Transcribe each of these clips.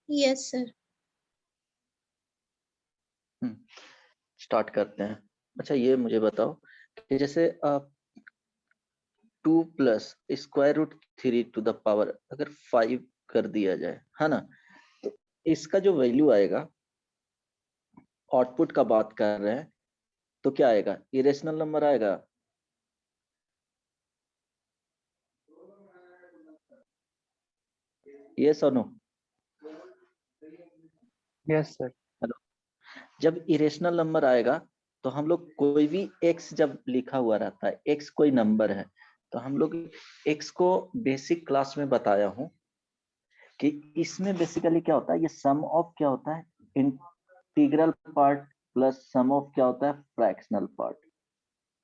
Yes sir. Start करते हैं। अच्छा ये मुझे बताओ कि जैसे 2 plus square root 3 to the power अगर 5 कर दिया जाए, है ना, तो इसका जो वैल्यू आएगा, आउटपुट का बात कर रहे हैं, तो क्या आएगा? इरेशनल नंबर आएगा। यस और नो? Yes sir. हेलो, जब इरेशनल नंबर आएगा तो हम लोग कोई भी x जब लिखा हुआ रहता है, x कोई नंबर है, तो हम लोग x को बेसिक क्लास में बताया हूं कि इसमें बेसिकली क्या होता है, ये सम ऑफ क्या होता है, integral part plus sum of क्या होता है, फ्रैक्शनल पार्ट।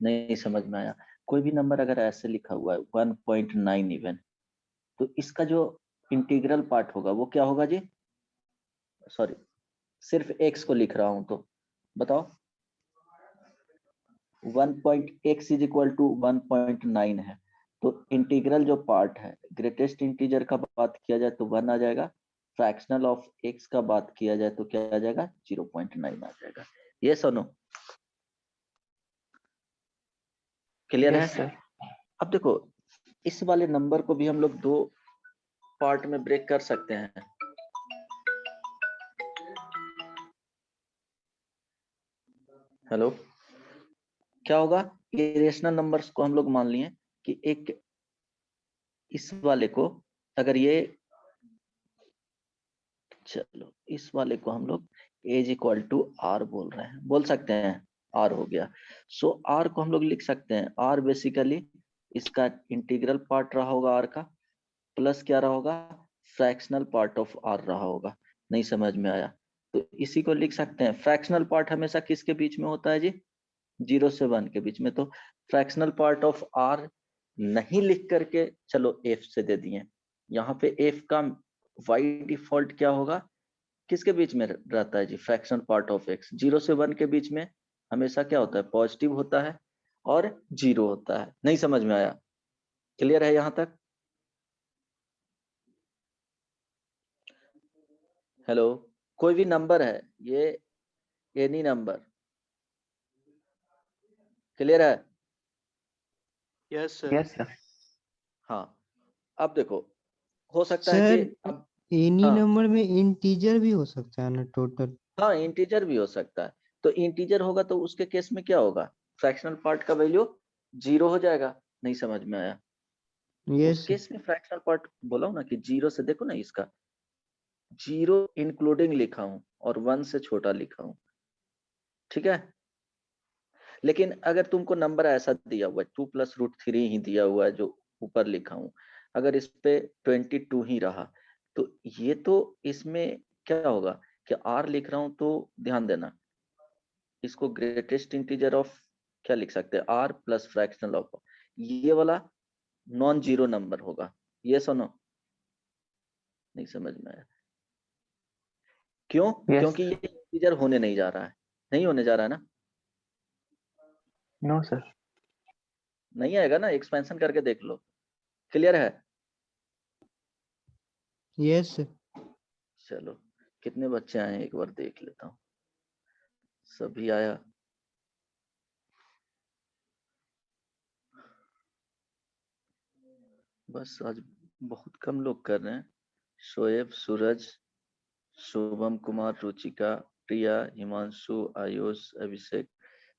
नहीं समझ में आया? कोई भी नंबर अगर ऐसे लिखा हुआ है 1.9 इवन, तो इसका जो इंटीग्रल पार्ट होगा वो क्या होगा जी? सॉरी, सिर्फ x को लिख रहा हूं तो बताओ। 1.x इज इक्वल टू 1.9 है, तो इंटीग्रल जो पार्ट है, ग्रेटेस्ट इंटीजर का बात किया जाए तो 1 आ जाएगा, फ्रैक्शनल ऑफ x का बात किया जाए तो क्या आ जाएगा? 0.9 आ जाएगा। ये सुनो, क्लियर है? सर। अब देखो, इस वाले नंबर को भी हम लोग दो पार्ट में ब्रेक कर सकते हैं। हेलो, क्या होगा? इरेशनल नंबर्स को हम लोग मान लिए कि एक इस वाले को, अगर ये, चलो इस वाले को हम लोग एज इक्वल टू आर बोल रहे हैं, बोल सकते हैं आर हो गया। सो आर को हम लोग लिख सकते हैं, आर बेसिकली इसका इंटीग्रल पार्ट रहा होगा आर का, प्लस क्या रहा होगा, फ्रैक्शनल पार्ट ऑफ आर रहा होगा। नहीं समझ में आया? तो इसी को लिख सकते हैं। फ्रैक्शनल पार्ट हमेशा किसके बीच में होता है जी? 0 से 1 के बीच में। तो फ्रैक्शनल पार्ट ऑफ आर नहीं लिख करके चलो एफ से दे दिए। यहाँ पे एफ का बाई डिफॉल्ट क्या होगा, किसके बीच में रहता है जी? Fraction part of x. 0 से 1 के बीच में हमेशा क्या होता है? पॉजिटिव होता है और 0 होता है। नहीं समझ में आया? क्लियर है यहाँ तक? हेलो, कोई भी नंबर है, ये एनी नंबर, क्लियर है? Yes sir. Yes sir. हाँ, अब देखो, हो सकता है सर कि अब, एनी हाँ नंबर में इंटीजर भी हो सकता है ना टोटल? हाँ, इंटीजर भी हो सकता है। तो इंटीजर होगा तो उसके केस में क्या होगा? फ्रैक्शनल पार्ट का वैल्यू 0 हो जाएगा। नहीं समझ में आया? उस यस केस में फ्रैक्शनल पार्ट बोला हूं ना कि 0 से, देखो ना इसका 0 इंक्लूडिंग लिखा हूं और 1 से छोटा लिखा हूं, ठीक है? लेकिन अगर तुमको नंबर ऐसा दिया हुआ है 2 प्लस रूट 3 ही दिया हुआ है जो ऊपर लिखा हूं, अगर इस पे 22 ही रहा, तो ये तो इसमें क्या होगा कि r लिख रहा हूं तो ध्यान देना, इसको ग्रेटेस्ट इंटीजर ऑफ क्या लिख सकते हैं, r प्लस फ्रैक्शनल ऑफ, ये वाला नॉन जीरो नंबर होगा। ये सुनो, नहीं समझ में आया? क्यों? यस। क्योंकि ये इंटीजर होने नहीं जा रहा है। नहीं होने जा रहा है ना? No sir. नहीं आएगा ना? एक्सपेंशन करके देख लो। क्लियर है? यस। चलो, कितने बच्चे आए हैं एक बार देख लेता हूँ। सभी आया? बस आज बहुत कम लोग कर रहे हैं। शोएब, सूरज, शुभम कुमार, रुचिका, प्रिया, हिमांशु, आयुष, अभिषेक,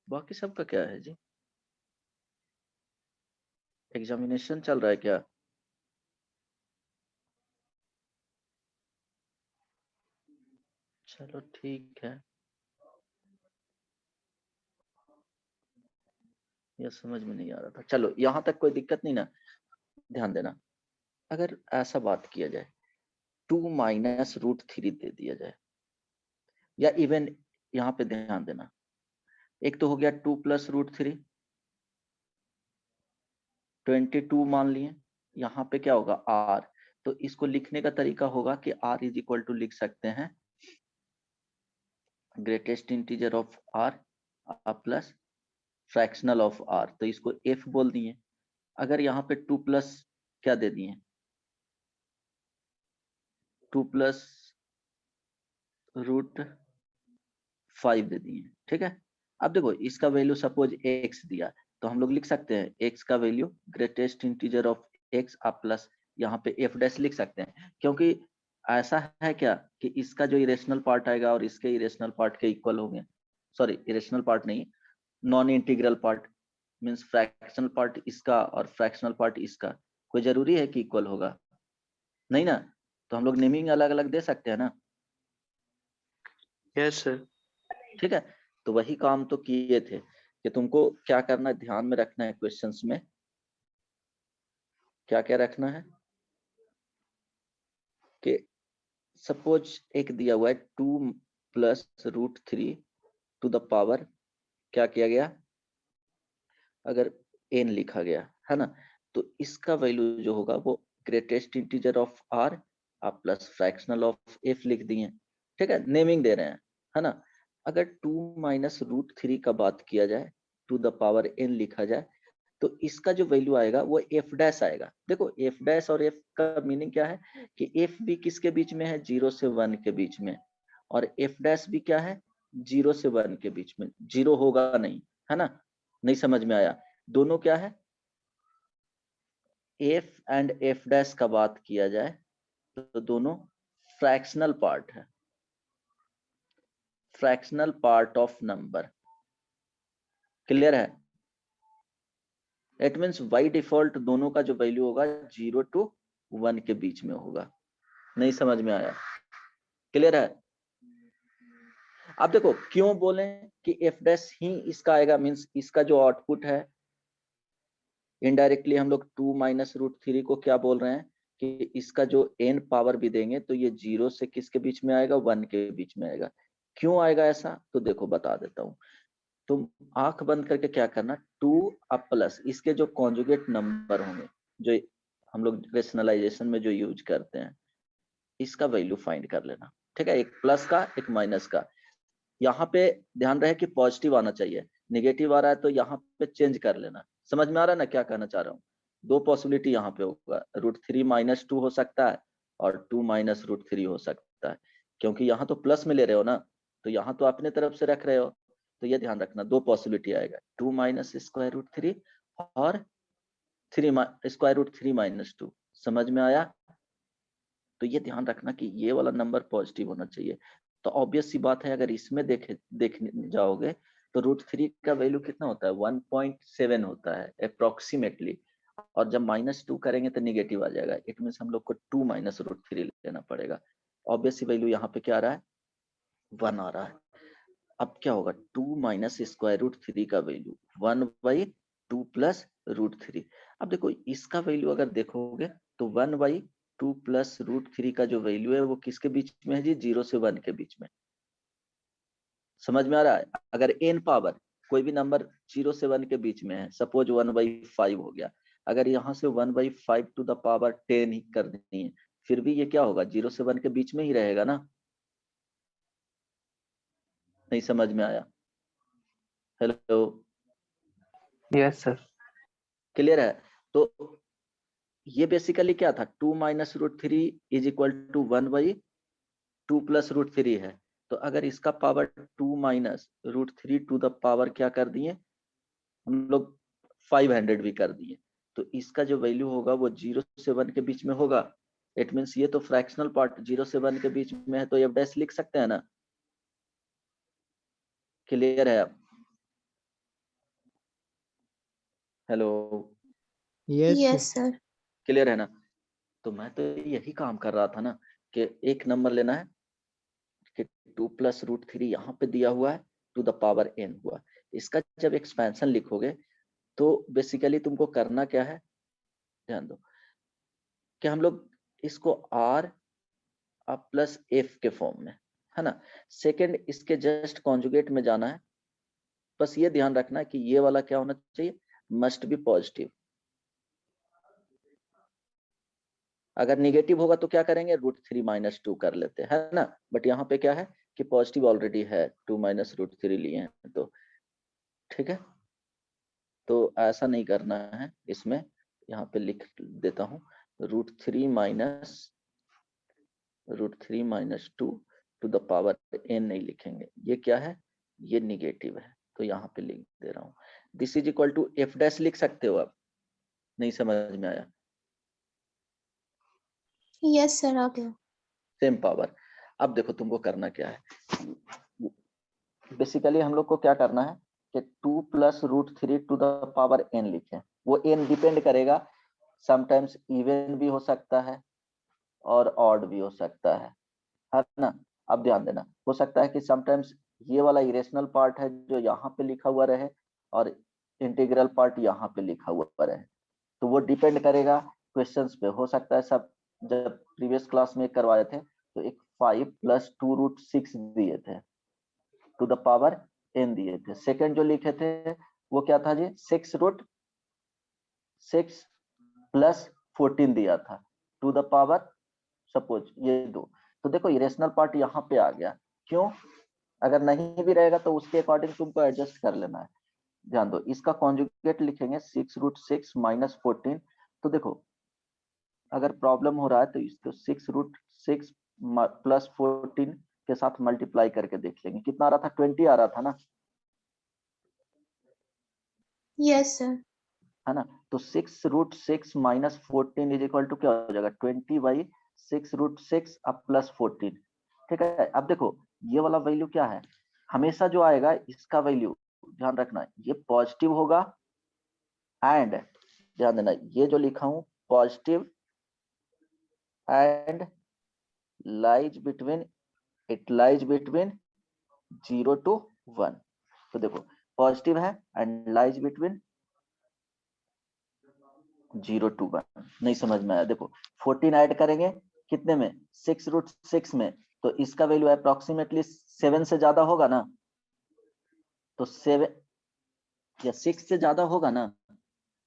बाकी सबका क्या है जी? एग्जामिनेशन चल रहा है क्या? चलो ठीक है, यह समझ में नहीं आ रहा था। चलो यहाँ तक कोई दिक्कत नहीं ना? ध्यान देना, अगर ऐसा बात किया जाए 2 माइनस रूट 3 दे दिया जाए, या इवन यहाँ पे ध्यान देना, एक तो हो गया 2 प्लस रूट 3, 22 मान लिए, यहाँ पे क्या होगा r, तो इसको लिखने का तरीका होगा कि r इज इक्वल टू लिख सकते हैं greatest integer of r plus fractional of r, तो इसको f बोल दिए। अगर यहाँ पे 2 प्लस क्या दे दिए, 2 प्लस √5 दे दिए, ठीक है। अब देखो इसका वैल्यू सपोज x दिया, तो हम लोग लिख सकते हैं x का value greatest integer of x आप प्लस यहाँ पे f डैश लिख सकते हैं, क्योंकि ऐसा है क्या कि इसका जो इरेशनल पार्ट आएगा और इसके इरेशनल पार्ट के इक्वल होंगे, सॉरी इरेशनल पार्ट नहीं, non integral part means fractional part इसका और फ्रैक्शनल पार्ट इसका, कोई जरूरी है कि इक्वल होगा? नहीं ना, तो हम लोग नेमिंग अलग अलग दे सकते हैं ना, यस सर। ठीक है। तो वही काम तो किए थे कि तुमको क्या करना है, ध्यान में रखना है क्वेश्चंस में क्या क्या रखना है कि सपोज एक दिया हुआ है 2 + √3 टू द पावर क्या किया गया, अगर n लिखा गया है ना, तो इसका वैल्यू जो होगा वो ग्रेटेस्ट इंटीजर ऑफ r आप प्लस फ्रैक्शनल ऑफ f लिख दिए, ठीक है, नेमिंग दे रहे हैं, है ना। अगर 2 - √3 का बात किया जाए टू द पावर n लिखा जाए, तो इसका जो वैल्यू आएगा वो f डैश आएगा। देखो f डैश और f का मीनिंग क्या है कि f भी किसके बीच में है, 0 से 1 के बीच में, और f डैश भी क्या है, 0 से 1 के बीच में, 0 होगा नहीं, है ना। नहीं समझ में आया? दोनों क्या है, f एंड f डैश का बात किया जाए तो दोनों फ्रैक्शनल पार्ट है, fractional part of number, clear है। इट मीन्स बाई डिफॉल्ट दोनों का जो वैल्यू होगा 0 to 1 के बीच में होगा। नहीं समझ में आया? क्लियर है? अब देखो क्यों बोले कि f डैश ही इसका आएगा, मीन्स इसका जो आउटपुट है इनडायरेक्टली हम लोग 2 - √3 को क्या बोल रहे हैं कि इसका जो n पावर भी देंगे तो ये 0 से किसके बीच में आएगा, 1 के बीच में आएगा। क्यों आएगा ऐसा, तो देखो बता देता हूँ। तुम आंख बंद करके क्या करना, 2 अब प्लस इसके जो कॉन्जुगेट नंबर होंगे जो हम लोग रेशनलाइजेशन में जो यूज करते हैं, इसका वैल्यू फाइंड कर लेना, ठीक है। एक प्लस का एक माइनस का, यहाँ पे ध्यान रहे कि पॉजिटिव आना चाहिए, निगेटिव आ रहा है तो यहाँ पे चेंज कर लेना। समझ में आ रहा है ना क्या कहना चाह रहा हूँ? दो पॉसिबिलिटी यहाँ पे होगा, √3 - 2 हो सकता है और 2 - √3 हो सकता है, क्योंकि यहाँ तो प्लस में ले रहे हो ना, तो यहाँ तो अपने तरफ से रख रहे हो, तो ये ध्यान रखना दो पॉसिबिलिटी आएगा, 2 - √3 और 3 √3 - 2। समझ में आया? तो ये ध्यान रखना कि ये वाला नंबर पॉजिटिव होना चाहिए। तो ऑब्वियस सी बात है, अगर इसमें देखने जाओगे तो √3 का वैल्यू कितना होता है, 1.7 होता है अप्रोक्सीमेटली, और जब -2 करेंगे तो निगेटिव आ जाएगा। इट मीन्स हम लोग को 2 - √3 लेना पड़ेगा। ऑब्वियस सी वैल्यू यहाँ पे क्या आ रहा है, 1 आ रहा है। अब क्या होगा, 2 - √3 का वैल्यू 1/2 + √3। अब देखो इसका वैल्यू अगर देखोगे तो 1/2 + √3 का जो वैल्यू है वो किसके बीच में है जी, 0 से 1 के बीच में। समझ में आ रहा है? अगर n पावर कोई भी नंबर 0 से 1 के बीच में है, सपोज 1/5 हो गया, अगर यहाँ से 1/5 टू द पावर 10 ही कर देनी है, फिर भी ये क्या होगा, 0 से 1 के बीच में ही रहेगा ना। नहीं समझ में आया? Hello, yes sir. क्लियर है? तो ये बेसिकली क्या था, 2 - √3 इज इक्वल टू 1/2 + √3 है। तो अगर इसका पावर 2 - √3 टू द पावर क्या कर दिए हम लोग, 500 भी कर दिए, तो इसका जो वैल्यू होगा वो 0 से 1 के बीच में होगा। इट मीन्स ये तो फ्रैक्शनल पार्ट 0 से 1 के बीच में है, तो एफ डैश लिख सकते हैं ना। क्लियर है? अब hello, yes yes sir. Clear है ना? तो मैं तो यही काम कर रहा था ना कि एक नंबर लेना है कि 2 + √3 यहाँ पे दिया हुआ है टू द पावर n हुआ, इसका जब एक्सपेंशन लिखोगे तो बेसिकली तुमको करना क्या है, ध्यान दो कि हम लोग इसको r प्लस f के फॉर्म में, है ना। सेकंड इसके जस्ट कॉन्जुगेट में जाना है, बस ये ध्यान रखना है कि ये वाला क्या होना चाहिए, मस्ट बी पॉजिटिव। अगर निगेटिव होगा तो क्या करेंगे, √3 - 2 कर लेते हैं, है ना। बट यहाँ पे क्या है कि पॉजिटिव ऑलरेडी है, 2 - √3 लिए हैं, तो ठीक है। तो ऐसा नहीं करना है इसमें, यहाँ पे लिख देता हूँ, √3 - 2 टू द पावर n नहीं लिखेंगे, ये क्या है, ये निगेटिव है, तो यहाँ पे लिख दे रहा हूँ। This is equal to f dash लिख सकते हो आप, नहीं समझ में आया? यस सर, आ गया। Same power. अब देखो तुमको करना क्या है, बेसिकली हम लोग को क्या करना है कि 2 plus root 3 to the power n लिखें। वो n डिपेंड करेगा, समटाइम्स इवन भी हो सकता है और ऑड भी हो सकता है ना। अब ध्यान देना, हो सकता है कि समटाइम्स ये वाला इरेशनल पार्ट है जो यहाँ पे लिखा हुआ रहे और इंटीग्रल पार्ट यहाँ पे लिखा हुआ रहे, तो वो डिपेंड करेगा क्वेश्चंस पे। हो सकता है सब जब प्रीवियस क्लास में करवाए थे तो एक 5 प्लस 2 रूट 6 दिए थे, टू द पावर n दिए थे। सेकंड जो लिखे थे वो क्या था जी, 6 रूट 6 प्लस 14 दिया था, टू द पावर सपोज ये दो। तो देखो इरेशनल पार्ट यहाँ पे आ गया, क्यों? अगर नहीं भी रहेगा तो उसके अकॉर्डिंग तुमको एडजस्ट कर लेना है। ध्यान दो, इसका कॉन्जुगेट लिखेंगे 6 रूट 6 माइनस 14। तो देखो अगर प्रॉब्लम हो रहा है तो इसको 6 रूट 6 प्लस 14 के साथ मल्टीप्लाई करके देख लेंगे, कितना आ रहा था, 20 आ रहा था ना, यस सर। है ना। तो 6 root 6 minus 14 is equal to क्या हो जाएगा, 20 बाई 6 रूट 6 अब प्लस 14। ठीक है, अब देखो ये वाला वैल्यू क्या है, हमेशा जो आएगा इसका वैल्यू ध्यान रखना ये पॉजिटिव होगा, एंड ध्यान देना ये जो लिखा हूं positive and lies between, it lies between 0 to 1। तो देखो पॉजिटिव है एंड लाइज बिटवीन 0 to 1। नहीं समझ में आया? देखो 14 ऐड करेंगे कितने में, 6 रूट 6 में, तो इसका वैल्यू अप्रोक्सीमेटली 7 से ज्यादा होगा ना, तो 7 या 6 से ज्यादा होगा ना,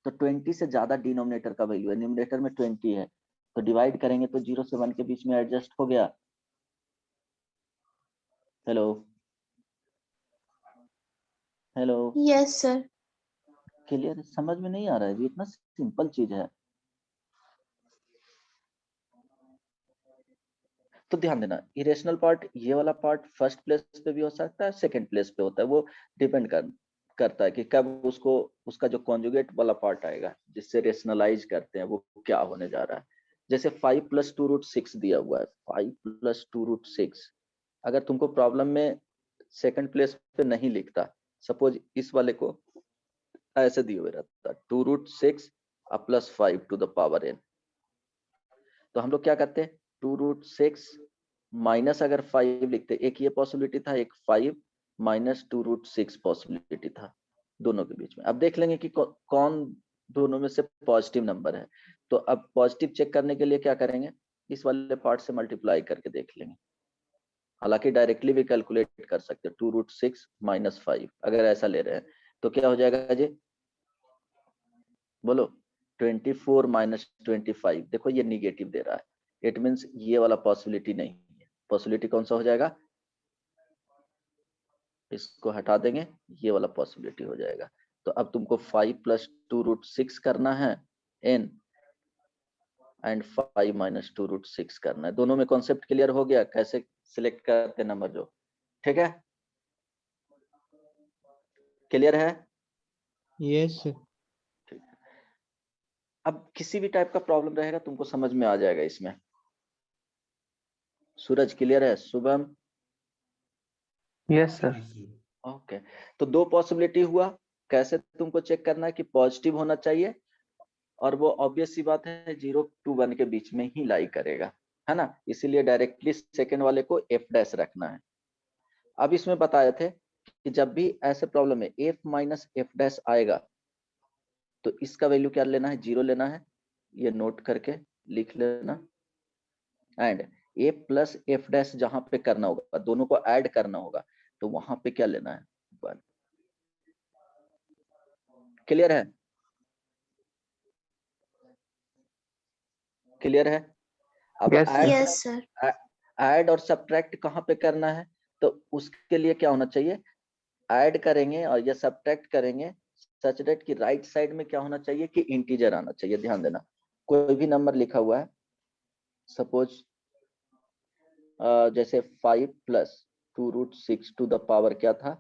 तो 20 से ज्यादा डिनोमिनेटर का वैल्यू है, न्यूमरेटर में 20 है, तो डिवाइड करेंगे तो 0 से 1 के बीच में एडजस्ट हो गया। Hello hello, yes sir. Clear? समझ में नहीं आ रहा है? ये इतना सिंपल चीज है। तो ध्यान देना इरेशनल पार्ट, ये वाला पार्ट फर्स्ट प्लेस पे भी हो सकता है, सेकंड प्लेस पे होता है, वो डिपेंड करता है कि कब उसको उसका जो कॉन्जुगेट वाला पार्ट आएगा जिससे रेशनलाइज करते हैं वो क्या होने जा रहा है। जैसे 5 प्लस 2 रूट 6 दिया हुआ है, 5 प्लस 2 रूट 6, अगर तुमको प्रॉब्लम में सेकंड प्लेस पे नहीं लिखता, सपोज इस वाले को ऐसे दिए हुए रहता 2 root 6 plus 5 to the power n, तो हम लोग क्या करते हैं 2 रूट 6 माइनस अगर 5 लिखते, एक ये पॉसिबिलिटी था, एक 5 माइनस 2 रूट 6 पॉसिबिलिटी था, दोनों के बीच में। अब देख लेंगे कि कौन दोनों में से पॉजिटिव नंबर है। तो अब पॉजिटिव चेक करने के लिए क्या करेंगे, इस वाले पार्ट से मल्टीप्लाई करके देख लेंगे। हालांकि डायरेक्टली भी कैलकुलेट कर सकते हैं, 2 रूट 6 माइनस 5 अगर ऐसा ले रहे हैं तो क्या हो जाएगा जी, बोलो 24 माइनस 25। देखो ये निगेटिव दे रहा है, इट मीन्स ये वाला पॉसिबिलिटी नहीं है। पॉसिबिलिटी कौन सा हो जाएगा, इसको हटा देंगे, ये वाला पॉसिबिलिटी हो जाएगा। तो अब तुमको 5 प्लस 2 रूट 6 करना है n, एंड 5 माइनस 2 रूट 6 करना है। दोनों में कॉन्सेप्ट क्लियर हो गया, कैसे सिलेक्ट करते नंबर जो, ठीक है? क्लियर है? Yes, sir. ठीक है। अब किसी भी टाइप का प्रॉब्लम रहेगा तुमको समझ में आ जाएगा इसमें। सूरज क्लियर है? शुभम? Yes sir. ओके, तो दो पॉसिबिलिटी हुआ, कैसे तुमको चेक करना है कि पॉजिटिव होना चाहिए, और वो ऑब्वियस सी बात है 0 to 1 के बीच में ही लाई करेगा, है ना, इसीलिए डायरेक्टली सेकंड वाले को f डैश रखना है। अब इसमें बताए थे कि जब भी ऐसे प्रॉब्लम में f माइनस एफ डैश आएगा तो इसका वैल्यू क्या लेना है, 0 लेना है, ये नोट करके लिख लेना, and a plus F dash जहां पे करना होगा, दोनों को ऐड करना होगा, तो वहां पे क्या लेना है, 1। क्लियर है? क्लियर है? अब yes sir. Yes sir. Add और सब्ट्रैक्ट कहाँ पे करना है, तो उसके लिए क्या होना चाहिए, ऐड करेंगे और ये सब्ट्रैक्ट करेंगे सच दैट कि राइट साइड में क्या होना चाहिए कि इंटीजर आना चाहिए। ध्यान देना, कोई भी नंबर लिखा हुआ है, सपोज जैसे 5 प्लस 2√6 टू द पावर क्या था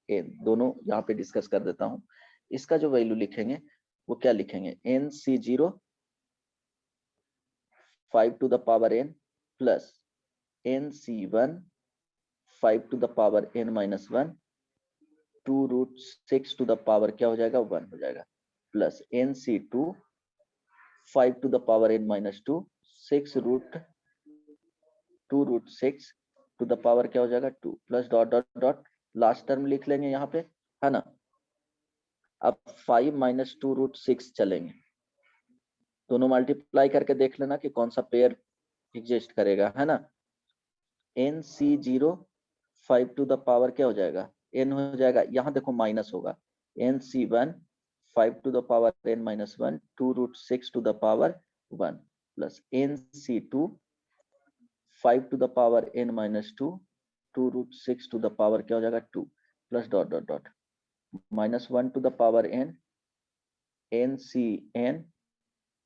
n, दोनों यहाँ पे डिस्कस कर देता हूँ। इसका जो वैल्यू लिखेंगे वो क्या लिखेंगे, nc0 5 to the power n plus nc1 5 to the power n minus 1 2√6 to the power क्या हो जाएगा 1 हो जाएगा, plus nc2 5 to the power n minus 2 2√6 to the power क्या हो जाएगा 2 plus dot dot dot last term लिख लेंगे यहाँ पे, है ना। अब 5 माइनस 2√6 चलेंगे, दोनों मल्टीप्लाई करके देख लेना कि कौन सा पेयर एग्जिस्ट करेगा, है ना। nc0 5 टू द पावर क्या हो जाएगा n हो जाएगा, यहाँ देखो माइनस होगा, nc1 5 to the power n minus 1 2√6 to the power 1 plus nc2 5 to the power n minus 2 2√6 to the power क्या हो जाएगा 2 plus dot dot dot minus 1 to the power n ncn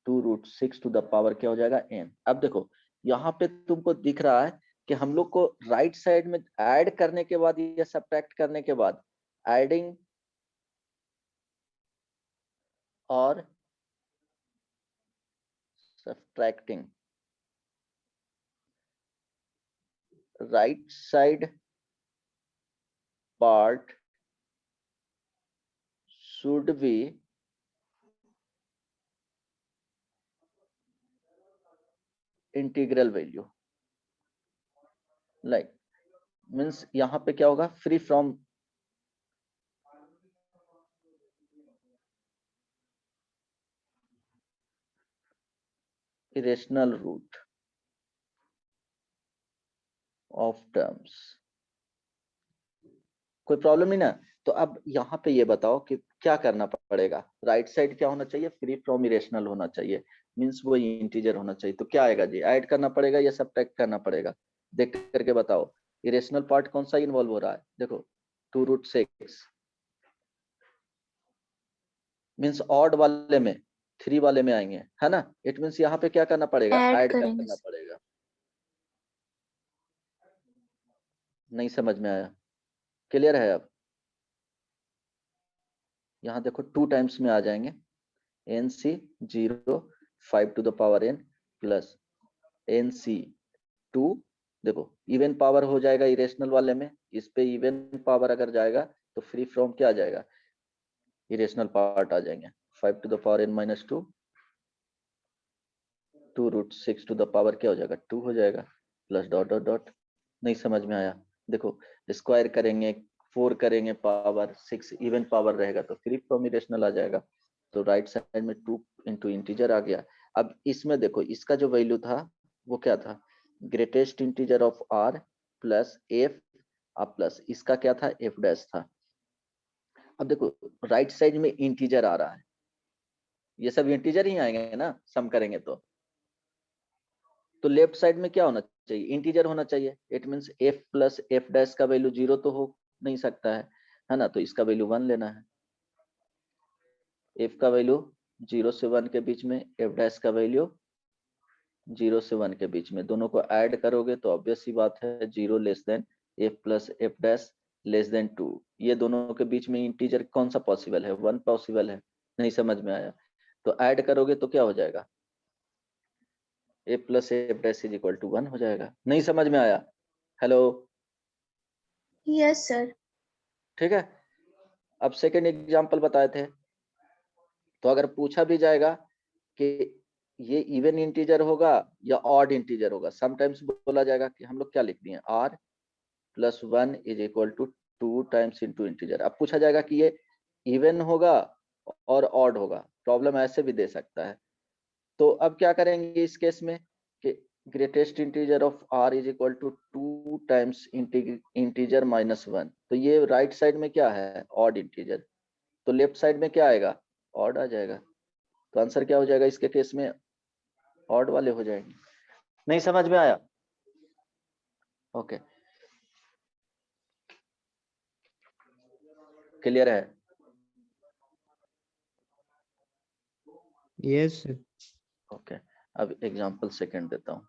2√6 to the power क्या हो जाएगा n। अब देखो यहाँ पे तुमको दिख रहा है कि हम लोग को राइट साइड में ऐड करने के बाद या सब्ट्रैक्ट करने के बाद, एडिंग और subtracting, right side part should be integral value, like means यहाँ पे क्या होगा, free from irrational root of terms, कोई प्रॉब्लम नहीं ना। तो अब यहाँ पे ये बताओ कि क्या करना पड़ेगा, राइट साइड क्या होना चाहिए, फ्री फ्रॉम इरेशनल होना चाहिए, मीन्स वो इंटीजर होना चाहिए। तो क्या आएगा जी, ऐड करना पड़ेगा या सब्ट्रैक्ट करना पड़ेगा, देख करके बताओ। इरेशनल पार्ट कौन सा इन्वॉल्व हो रहा है, देखो 2√6 मीन्स ऑड वाले में 3 वाले में आएंगे, है ना। इट मीन्स यहाँ पे क्या करना पड़ेगा, ऐड ऐड करेंगे करना पड़ेगा। नहीं समझ में आया, क्लियर है अब। यहाँ देखो 2 टाइम्स में आ जाएंगे, nc0 5 to the power n plus nc2, देखो इवन पावर हो जाएगा इरेशनल वाले में, इस पे इवन पावर अगर जाएगा तो फ्री फ्रॉम क्या आ जाएगा, इरेशनल पार्ट आ जाएंगे, 5 to the power n minus 2 2√6 to the power क्या हो जाएगा 2 हो जाएगा, प्लस डॉट डॉट डॉट। नहीं समझ में आया, देखो स्क्वायर करेंगे 4 करेंगे पावर 6 इवन पावर रहेगा तो फ्री फ्रॉम इरेशनल आ जाएगा। तो राइट साइड में 2 इंटू इंटीजर आ गया। अब इसमें देखो इसका जो वैल्यू था वो क्या था, greatest integer of r plus f अब प्लस इसका क्या था f डैश था। अब देखो राइट साइड में इंटीजर आ रहा है, ये सब इंटीजर ही आएंगे ना सम करेंगे तो लेफ्ट साइड में क्या होना चाहिए, इंटीजर होना चाहिए। It means f plus f dash का वैल्यू 0 तो हो नहीं सकता है ना। तो इसका वैल्यू 1 लेना है, f का वैल्यू 0 से 1 के बीच में, f डैश का वैल्यू 0 से 1 के बीच में, दोनों को ऐड करोगे तो ऑब्वियस सी बात है 0 less than f plus f dash less than 2। ये दोनों के बीच में इंटीजर कौन सा पॉसिबल है, 1 पॉसिबल है। नहीं समझ में आया, तो ऐड करोगे तो क्या हो जाएगा, a plus f dash is equal to 1 हो जाएगा। नहीं समझ में आया, हेलो, यस सर। ठीक है। अब सेकेंड एग्जांपल बताए थे, तो अगर पूछा भी जाएगा कि ये इवन इंटीजर होगा या ऑड इंटीजर होगा, समटाइम्स बोला जाएगा कि हम लोग क्या लिख दिए r plus 1 is equal to 2 times into integer. अब पूछा जाएगा कि ये इवन होगा और ऑड होगा, प्रॉब्लम ऐसे भी दे सकता है। तो अब क्या करेंगे इस केस में कि greatest integer of r is equal to 2 times integer minus 1। तो ये राइट साइड में क्या है, ऑड इंटीजर, तो लेफ्ट साइड में क्या आएगा, ऑड आ जाएगा। तो आंसर क्या हो जाएगा इसके केस में, ऑड वाले हो जाएंगे। नहीं समझ में आया, ओके क्लियर है। Yes, sir. ओके अब एग्जांपल सेकंड देता हूँ।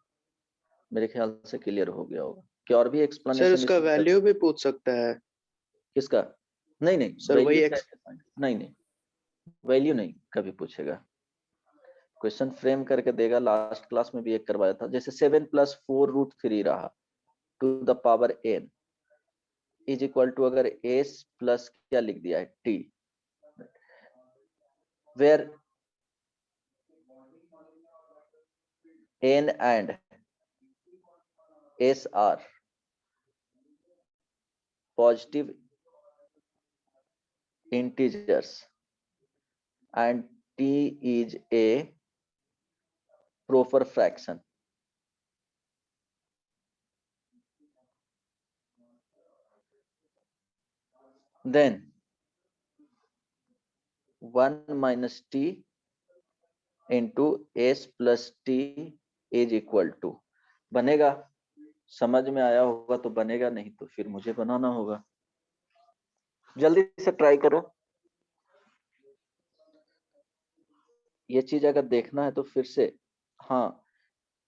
मेरे ख्याल से क्लियर हो गया होगा। क्या और भी सर एक्सप्लेनेशन उसका वैल्यू भी पूछ सकता है। किसका? नहीं नहीं, सर वही वैल्यू नहीं नहीं, वैल्यू नहीं कभी पूछेगा। क्वेश्चन फ्रेम करके देगा। लास्ट क्लास में भी एक करवाया था, जैसे 7 + 4√3 रहा to the power n is equal to, अगर s प्लस क्या लिख दिया है t, where n and s are positive integers and t is a proper fraction, then 1 minus t into s plus t is equal to, बनेगा। समझ में आया होगा तो बनेगा, नहीं तो फिर मुझे बनाना होगा। जल्दी से ट्राई करो। ये चीज अगर देखना है तो फिर से, हाँ,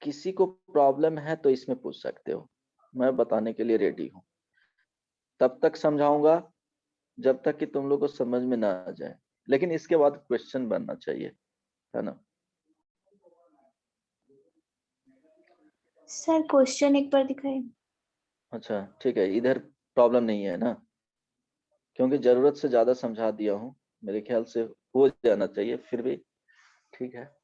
किसी को प्रॉब्लम है तो इसमें पूछ सकते हो, मैं बताने के लिए रेडी हूँ। तब तक समझाऊंगा जब तक कि तुम लोग को समझ में ना आ जाए, लेकिन इसके बाद क्वेश्चन बनना चाहिए, है ना? सर क्वेश्चन एक बार दिखाइए। अच्छा ठीक है, इधर प्रॉब्लम नहीं है ना, क्योंकि जरूरत से ज्यादा समझा दिया हूँ, मेरे ख्याल से हो जाना चाहिए, फिर भी ठीक है।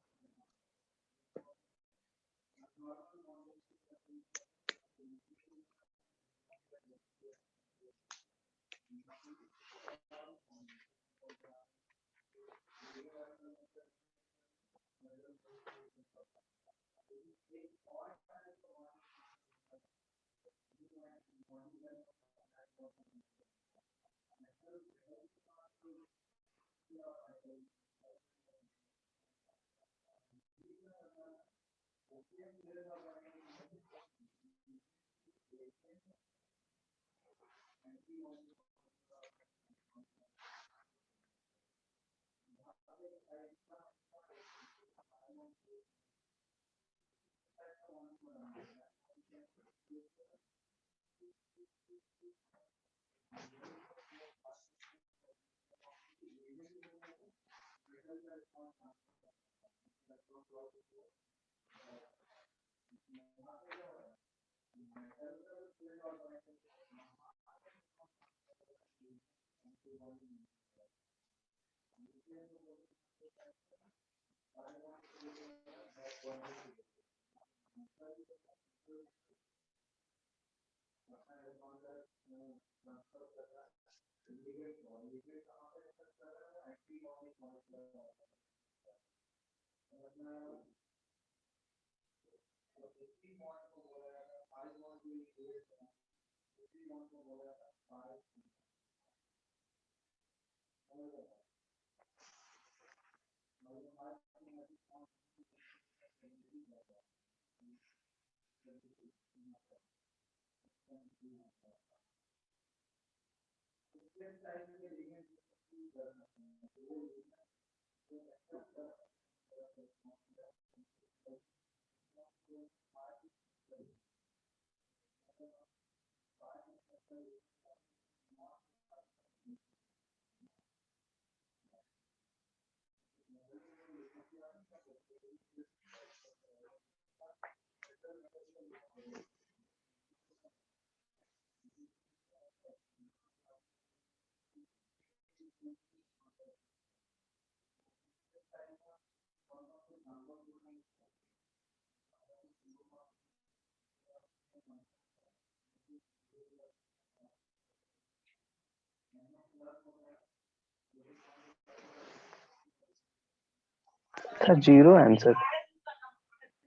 Sir zero answer.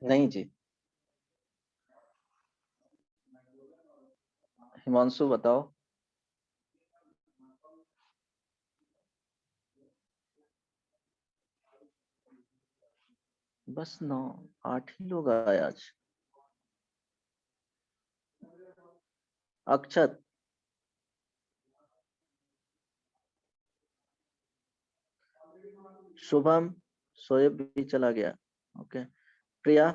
नहीं जी, हिमांशु बताओ। बस 9 8 ही लोग आए आज। अक्षत, शुभम, शोएब भी चला गया। ओके, प्रिया,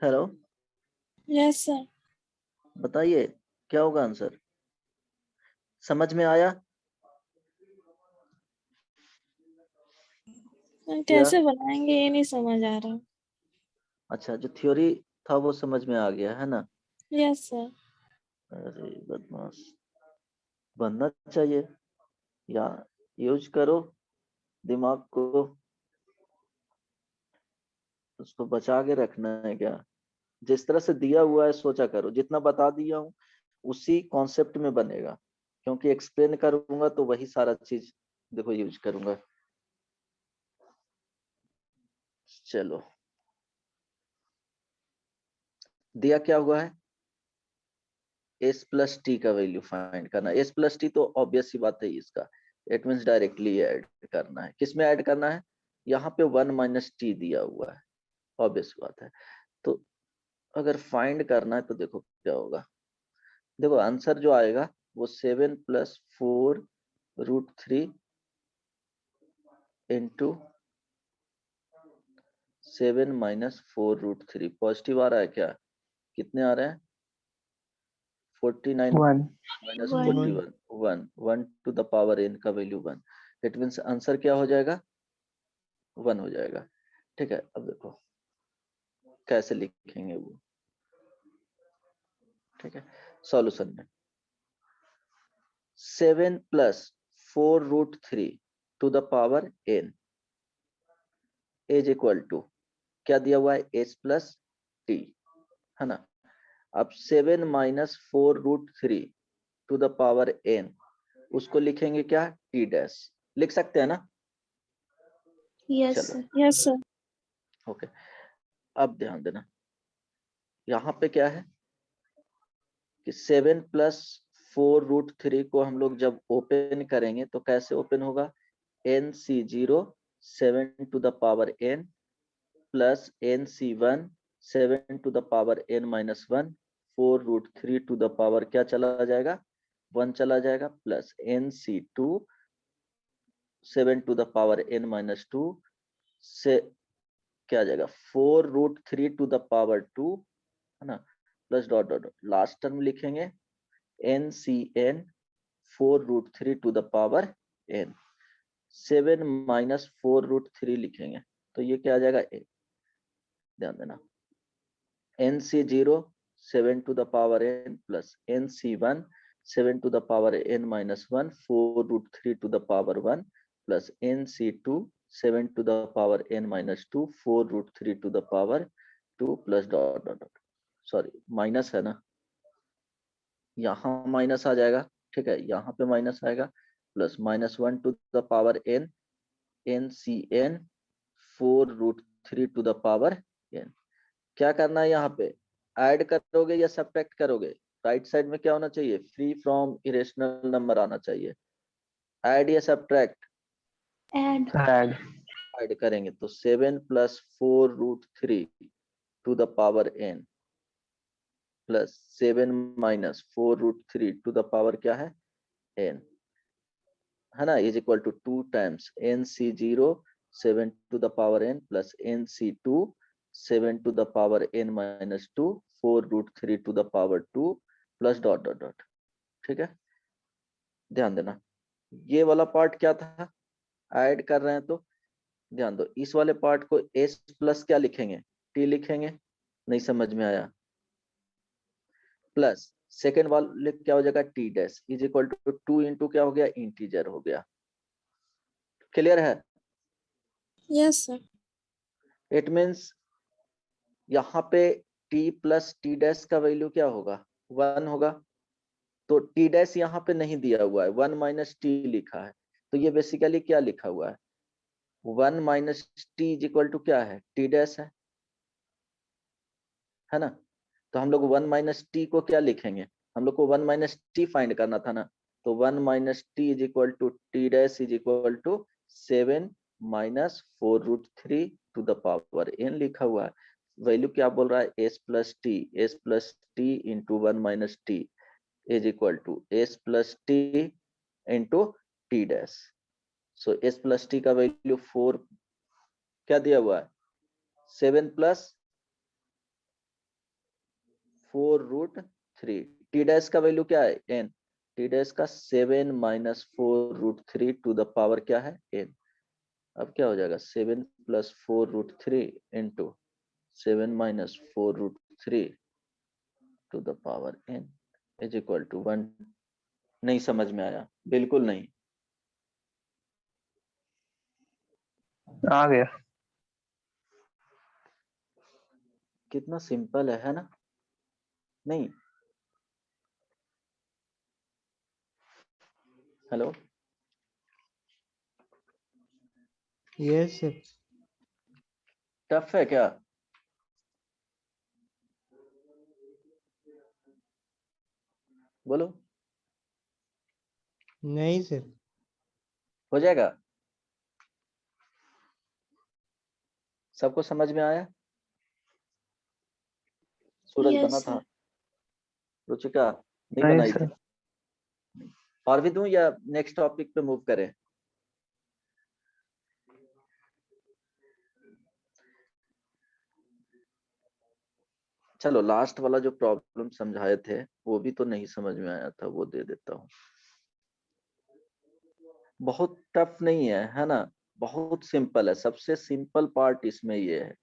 हेलो, यस सर। बताइए क्या होगा आंसर, समझ में आया? कैसे बनाएंगे ये नहीं समझ आ रहा। अच्छा, जो थ्योरी था वो समझ में आ गया है ना? Yes sir. अरे बदमाश, बनना चाहिए या यूज करो दिमाग को, उसको बचा के रखना है क्या? जिस तरह से दिया हुआ है सोचा करो, जितना बता दिया हूँ उसी कॉन्सेप्ट में बनेगा, क्योंकि एक्सप्लेन करूंगा तो वही सारा चीज देखो यूज करूंगा। चलो, दिया क्या हुआ है, s प्लस टी का वैल्यू फाइंड करना। s प्लस टी तो ऑब्वियस सी बात है इसका, इट मीन्स डायरेक्टली ऐड करना है। किसमें ऐड करना है, यहाँ पे 1 माइनस टी दिया हुआ है, ऑब्वियस बात है। तो अगर फाइंड करना है तो देखो क्या होगा, देखो आंसर जो आएगा वो 7 plus 4 root 3 into 7 minus 4 root 3। Positive आ रहा है क्या, कितने आ रहे हैं, 49 1 minus One. 41, 1 to the power n का वैल्यू 1। इट मीन्स आंसर क्या हो जाएगा, 1 हो जाएगा। ठीक है, अब देखो कैसे लिखेंगे वो। ठीक है, सॉल्यूशन में 7 plus 4 root 3 to the power n is equal to, क्या दिया हुआ है, s प्लस टी, है ना। अब 7 minus 4 root 3 to the power n, उसको लिखेंगे क्या, t डैश, लिख सकते हैं ना? Yes, चलो, sir. Yes sir. ओके, अब ध्यान देना, यहाँ पे क्या है कि 7 प्लस 4 रूट 3 को हम लोग जब ओपन करेंगे तो कैसे ओपन होगा, nc0 7 to the power n plus nc1 7 to the power n minus 1, 4 root 3 to the power क्या चला जाएगा, 1 चला जाएगा, plus nc2 7 to the power n minus 2 से क्या आ जाएगा, 4 रूट 3 टू द पावर 2, है ना, plus dot dot, last term लिखेंगे ncn 4 root 3 to the power n, 7 minus 4 root 3 लिखेंगे तो ये क्या आ जाएगा, ध्यान देना, nc0 7 to the power n plus nc1 7 to the power n minus 1, 4 root 3 to the power 1 plus nc2 7 to the power n minus 2, 4 root 3 to the power 2 plus dot dot dot, sorry minus है ना, यहाँ minus आ जाएगा। ठीक है, यहाँ पे minus आएगा, plus minus 1 to the power n ncn 4 root 3 to the power n। क्या करना है, यहाँ पे ऐड करोगे या सब्ट्रैक्ट करोगे, राइट साइड में क्या होना चाहिए, फ्री फ्रॉम इरेशनल नंबर आना चाहिए, ऐड या सब्ट्रैक्ट, Add. add ऐड करेंगे तो 7 plus 4 root 3 to the power n plus 7 minus 4 root 3 to the power क्या है, n, है ना, is equal to 2 times nc0 7 to the power n plus nc2 7 to the power n minus 2, 4 root 3 to the power 2 plus dot dot dot. ठीक है, ध्यान देना, ये वाला पार्ट क्या था, ऐड कर रहे हैं तो ध्यान दो, इस वाले पार्ट को s प्लस क्या लिखेंगे, t लिखेंगे, नहीं समझ में आया, प्लस सेकेंड वाले क्या हो जाएगा, t dash is equal to 2 into क्या हो गया, इंटीजर हो गया। क्लियर है, यस सर। इट मीन्स यहाँ पे t प्लस टी डैश का वैल्यू क्या होगा, 1 होगा, तो t डैश यहाँ पे नहीं दिया हुआ है, 1 माइनस टी लिखा है, तो ये बेसिकली क्या लिखा हुआ है, 1 minus T is equal to क्या है, t डैश है ना। तो हम लोग 1 माइनस टी को क्या लिखेंगे, हम लोग को 1 माइनस टी फाइंड करना था ना, तो 1 minus T is equal to T dash is equal to 7 minus 4 root 3 to the power n लिखा हुआ है। वैल्यू क्या बोल रहा है, s plus T into 1 minus T is equal to s plus T into T dash. So s plus T का value 4 क्या दिया हुआ है 7 प्लस 4√3 टी डैश का वैल्यू क्या है n टी डैश का 7 माइनस 4√3 टू द पावर क्या है n अब क्या हो जाएगा 7 plus 4√3 into 7 minus 4√3 to the power n is equal to 1 नहीं समझ में आया बिल्कुल नहीं आ गया। कितना सिंपल है ना नहीं हेलो Yes, sir. टफ है क्या बोलो नहीं सर. हो जाएगा सबको समझ में आया सूरज Yes, बना sir. था रुचिका नहीं नहीं बनाई सर। थी और भी दूं या नेक्स्ट टॉपिक पे मूव करें चलो लास्ट वाला जो प्रॉब्लम समझाए थे वो भी तो नहीं समझ में आया था वो दे देता हूँ बहुत टफ नहीं है ना बहुत सिंपल है सबसे सिंपल पार्ट इसमें ये है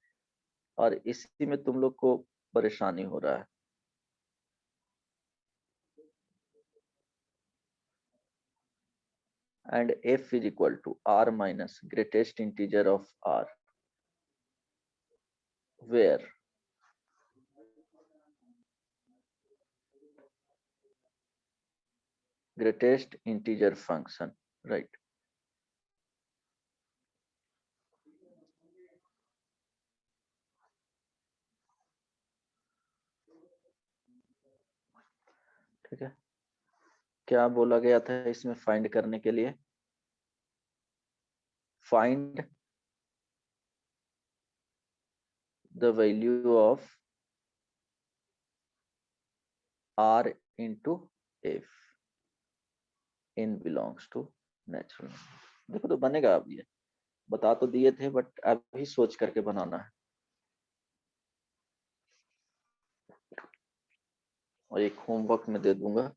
और इसी में तुम लोग को परेशानी हो रहा है and f is equal to r minus greatest integer of r where greatest integer function right ठीक है क्या बोला गया था इसमें फाइंड करने के लिए find the value of r into f in belongs to natural number देखो तो बनेगा अब ये बता तो दिए थे बट अभी सोच करके बनाना है और एक होमवर्क में दे दूंगा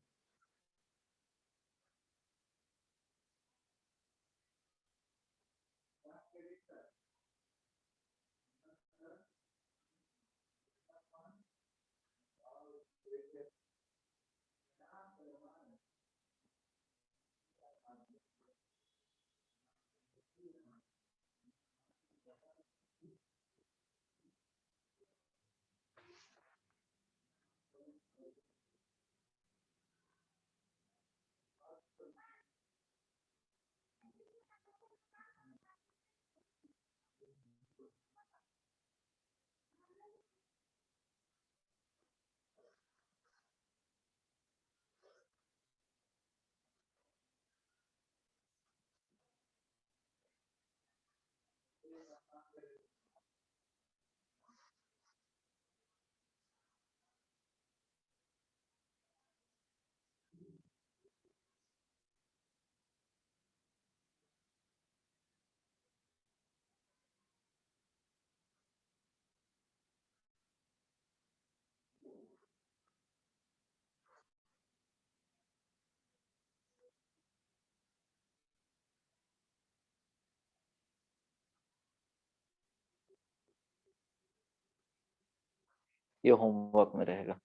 ये होमवर्क में रहेगा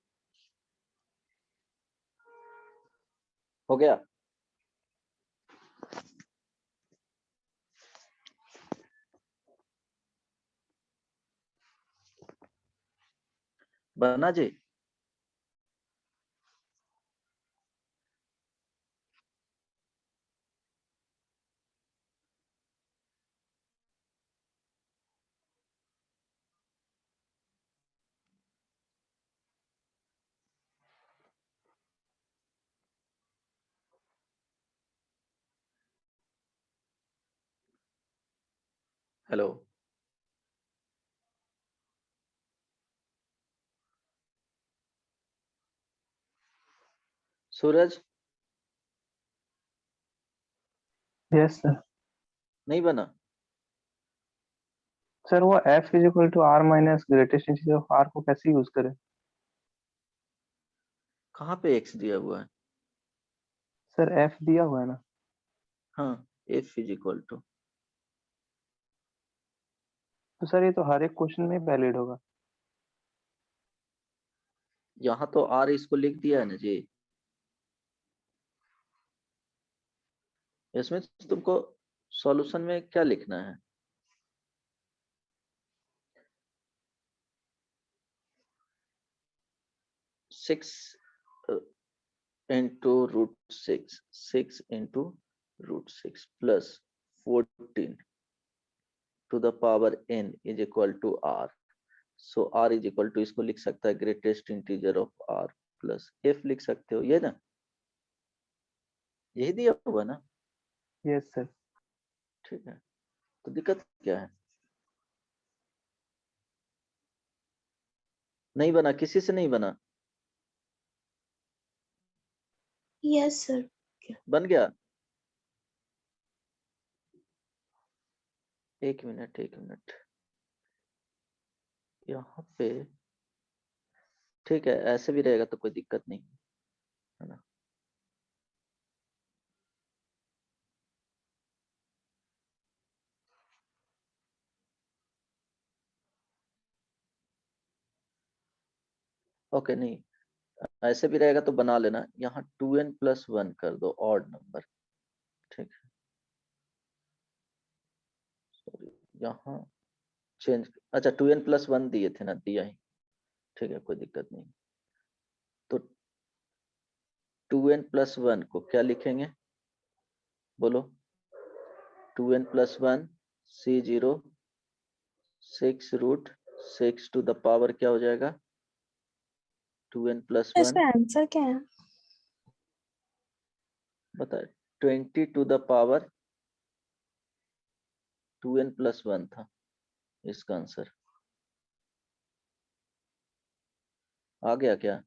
हो गया बना जी हेलो सूरज यस सर। नहीं बना? सर वो f is equal to r minus greatest integer of r को कैसे यूज करें? कहाँ पे x दिया हुआ है? सर f दिया हुआ है ना। हाँ, f इज इक्वल टू, तो सर ये तो हर एक क्वेश्चन में वैलिड होगा। यहाँ तो r इसको लिख दिया है ना जी। इसमें तुमको सॉल्यूशन में क्या लिखना है? Six into root six into root six plus 14 to the power n is equal to r। So r is equal to, इसको लिख सकता है greatest integer of r plus f लिख सकते हो, ये ना, यही दिया हुआ ना। Yes sir. ठीक है, तो दिक्कत क्या है? नहीं बना? किसी से नहीं बना? yes sir, बन गया? एक मिनट यहाँ पे। ठीक है, ऐसे भी रहेगा तो कोई दिक्कत नहीं है ना। ओके, नहीं ऐसे भी रहेगा तो बना लेना। यहाँ 2n+1 कर दो, ऑड नंबर। ठीक है, सॉरी, यहाँ चेंज, अच्छा 2n+1 दिए थे ना, दिया ही। ठीक है, कोई दिक्कत नहीं। तो 2n+1 को क्या लिखेंगे, बोलो? 2n+1 C0 6√6 to the power क्या हो जाएगा? 2n+1 इसका आंसर क्या है? बताए, 20 टू द पावर 2n+1 था इसका आंसर। आ गया क्या?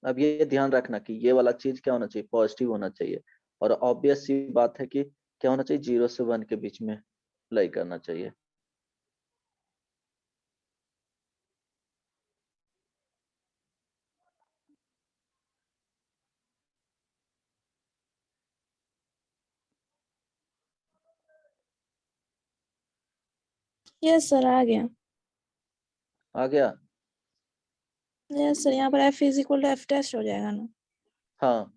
अब ये ध्यान रखना कि ये वाला चीज क्या होना चाहिए, पॉजिटिव होना चाहिए। और ऑब्वियस सी बात है कि क्या होना चाहिए, 0 से 1 के बीच में लाई करना चाहिए। यस सर, आ गया। आ गया? यस सर, यहाँ पर f is equal to f टेस्ट हो जाएगा ना। हाँ,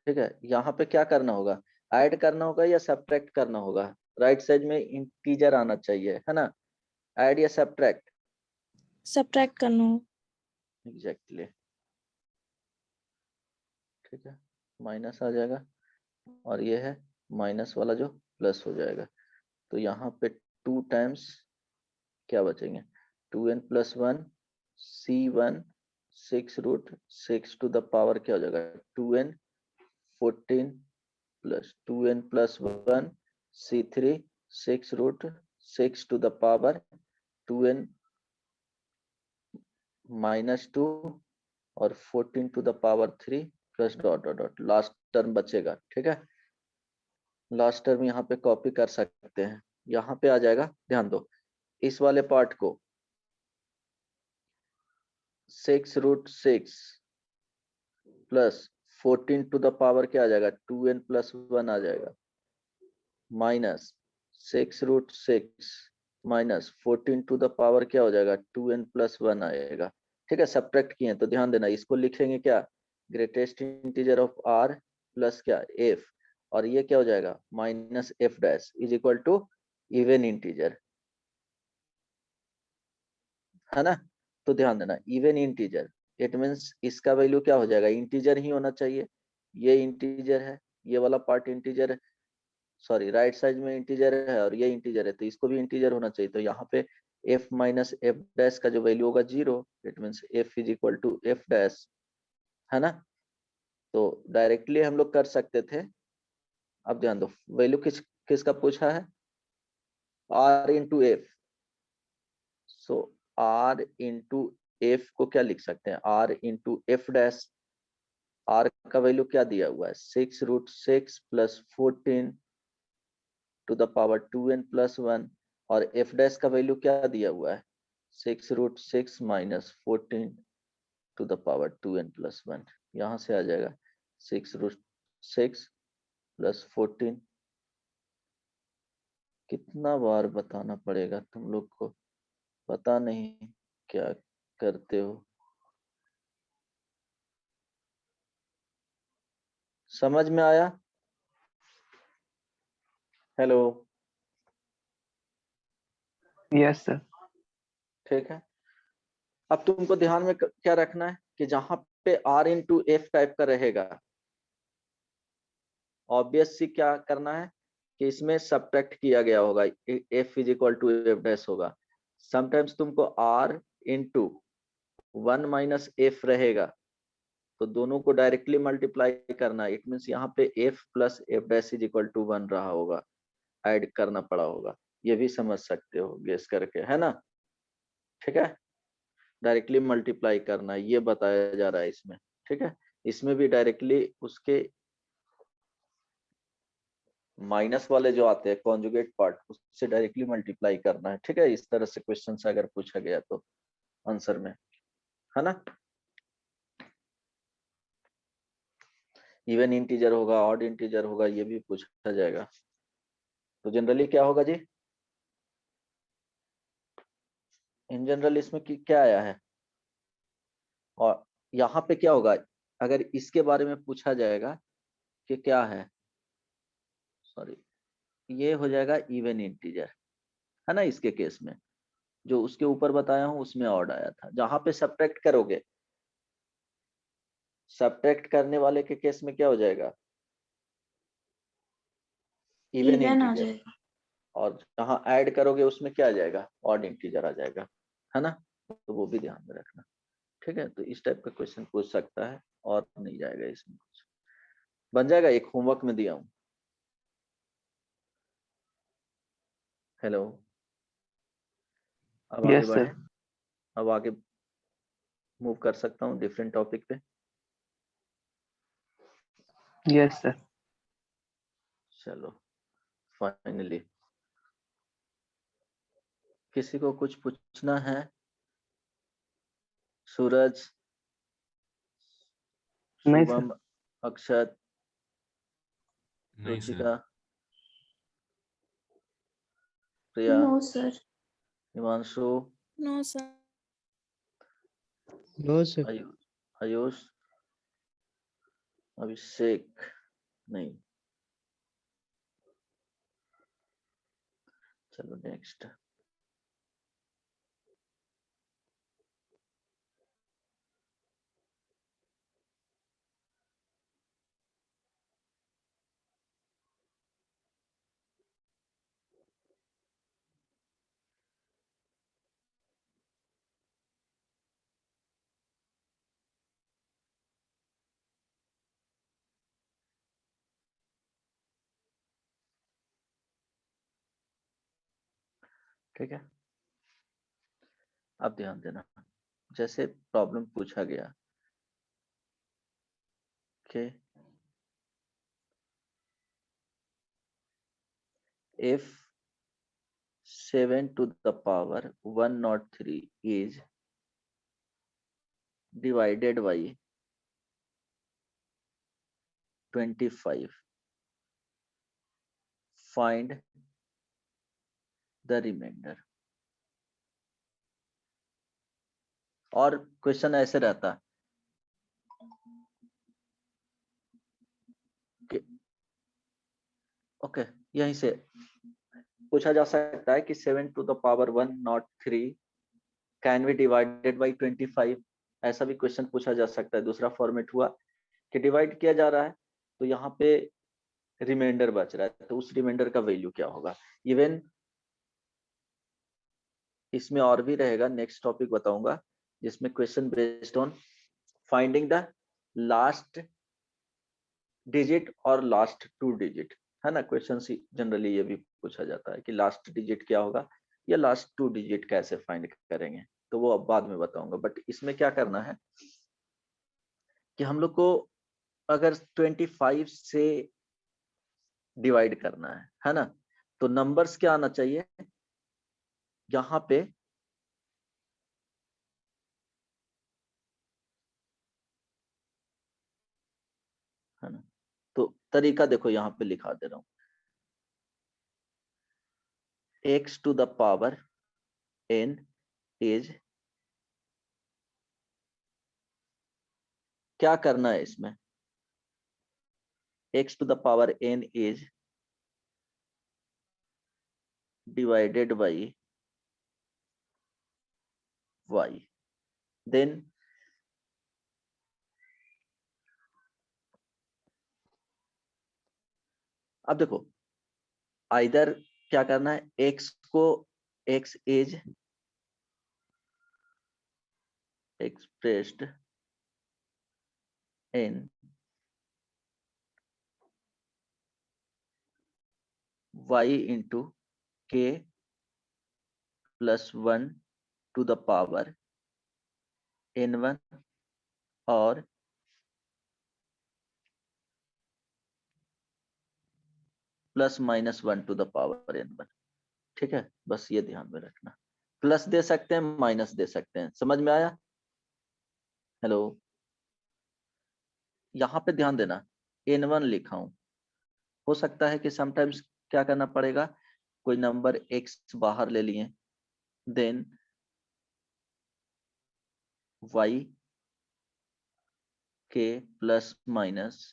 ठीक है। यहाँ पे क्या करना होगा, ऐड करना होगा या सब्ट्रैक्ट करना होगा? राइट साइड में इंटीजर आना चाहिए, है ना? ऐड या सब्ट्रैक्ट? सब्ट्रैक्ट करना हो। एग्जैक्टली। ठीक है, माइनस आ जाएगा और ये है माइनस वाला जो प्लस हो जाएगा। तो यहाँ पे 2 टाइम्स क्या बचेंगे, 2n+1 C1 6√6 to the power क्या हो जाएगा, 2n 14 plus 2n+1 C3 6√6 to the power 2n -2 और 14 to the power 3 plus dot dot dot, last term बचेगा। ठीक है, लास्ट टर्म यहाँ पे कॉपी कर सकते हैं, यहाँ पे आ जाएगा। ध्यान दो, इस वाले पार्ट को 6√6 प्लस 14 टू द पावर क्या आ जाएगा, 2n+1 आ जाएगा, minus 6√6 minus 14 to the power क्या हो जाएगा, 2n+1 आएगा। ठीक है, सब्ट्रैक्ट किए तो ध्यान देना, इसको लिखेंगे क्या, greatest integer of r plus क्या f, और ये क्या हो जाएगा, minus f dash is equal to even integer, है ना? तो ध्यान देना, इवन इंटीजर इट मीन्स इसका वैल्यू क्या हो जाएगा, इंटीजर ही होना चाहिए। ये इंटीजर है, ये वाला पार्ट इंटीजर है, सॉरी राइट साइड में इंटीजर है और ये इंटीजर है, तो इसको भी इंटीजर होना चाहिए। तो यहाँ पे f माइनस एफ डैश का जो वैल्यू होगा 0, it means f is equal to F dash, है ना। तो डायरेक्टली हम लोग कर सकते थे। अब ध्यान दो, वैल्यू किसका पूछा है, r इंटू एफ। सो r इंटू एफ को क्या लिख सकते हैं, r into F dash. r का वैल्यू क्या दिया हुआ है, 6√6 plus 14 to the power 2n plus 1, और f डैश का वैल्यू क्या दिया हुआ है, 6√6 minus 14 to the power 2n plus 1। यहाँ से आ जाएगा 6√6 प्लस 14। कितना बार बताना पड़ेगा तुम लोग को, पता नहीं क्या करते हो। समझ में आया? Hello, yes sir. ठीक है। अब तुमको ध्यान में क्या रखना है कि जहां पे r इंटू एफ टाइप का रहेगा, ऑब्वियस सी क्या करना है कि इसमें सब्ट्रैक्ट किया गया होगा, f is equal to F dash होगा। समटाइम्स तुमको r इंटू 1 माइनस एफ रहेगा, तो दोनों को डायरेक्टली मल्टीप्लाई करना है। इट मीन्स यहाँ पे f plus F dash is equal to 1 रहा होगा, ऐड करना पड़ा होगा। ये भी समझ सकते हो गेस करके, है ना। ठीक है, डायरेक्टली मल्टीप्लाई करना है, ये बताया जा रहा है इसमें। ठीक है, इसमें भी डायरेक्टली उसके माइनस वाले जो आते हैं कॉन्जुगेट पार्ट, उससे डायरेक्टली मल्टीप्लाई करना है। ठीक है, इस तरह से क्वेश्चन से अगर पूछा गया तो आंसर में, है ना। इवन इंटीजर होगा, ऑड इंटीजर होगा, ये भी पूछा जाएगा। तो जनरली क्या होगा जी, इन जनरल इसमें क्या आया है, और यहाँ पे क्या होगा अगर इसके बारे में पूछा जाएगा कि क्या है, सॉरी ये हो जाएगा इवन इंटीजर, है ना। इसके केस में जो उसके ऊपर बताया हूँ उसमें ऑड आया था। जहां पे सब्ट्रैक्ट करोगे, सब्ट्रैक्ट करने वाले के केस में क्या हो जाएगा, इवन इवन आ इंटीजर, जाएगा। और जहां ऐड करोगे उसमें क्या आ जाएगा, ऑड इंटीजर आ जाएगा, है ना। तो वो भी ध्यान में रखना। ठीक है, तो इस टाइप का क्वेश्चन पूछ सकता है, और नहीं जाएगा इसमें कुछ। बन जाएगा, एक होमवर्क में दिया हूँ। हेलो, अब आगे यस बढ़े, सर। अब आगे मूव कर सकता हूँ डिफरेंट टॉपिक पे। Yes sir. चलो, फाइनली किसी को कुछ पूछना है? सूरज, नहीं सर। शुभम, अक्षत, नहीं sir. Ruchika, Priya, no sir. Himanshu, no sir. No, sir. Ayush, Abhishek, नहीं। चलो नेक्स्ट। ठीक है, अब ध्यान देना, जैसे प्रॉब्लम पूछा गया कि if 7 to the power 103 is divided by 25, find the remainder। और क्वेश्चन ऐसे रहता कि ओके, यहीं से पूछा जा सकता है कि 7 to the power 103 can be divided by 25। ऐसा भी क्वेश्चन पूछा जा सकता है। दूसरा फॉर्मेट हुआ कि डिवाइड किया जा रहा है तो यहाँ पे रिमाइंडर बच रहा है, तो उस रिमाइंडर का वैल्यू क्या होगा। इवन इसमें और भी रहेगा, नेक्स्ट टॉपिक बताऊंगा, जिसमें question based on finding the last digit और लास्ट 2 डिजिट, है ना। क्वेश्चन जनरली ये भी पूछा जाता है कि लास्ट डिजिट क्या होगा या लास्ट 2 डिजिट कैसे फाइंड करेंगे, तो वो अब बाद में बताऊंगा। बट इसमें क्या करना है कि हम लोग को अगर 25 से डिवाइड करना है ना, तो नंबर्स क्या आना चाहिए यहाँ पे, है ना। तो तरीका देखो यहाँ पे लिखा दे रहा हूं, x to the power n is, क्या करना है इसमें, x to the power n is divided by y, then अब देखो आइदर क्या करना है, x को x is expressed in y into k plus 1 to the power n1 और plus minus 1 to the power n1, ठीक है। बस ये ध्यान में रखना, प्लस दे सकते हैं माइनस दे सकते हैं, समझ में आया। हेलो, यहाँ पे ध्यान देना, n1 लिखा हूं, हो सकता है कि समटाइम्स क्या करना पड़ेगा, कोई नंबर x बाहर ले लिए, देन y के plus minus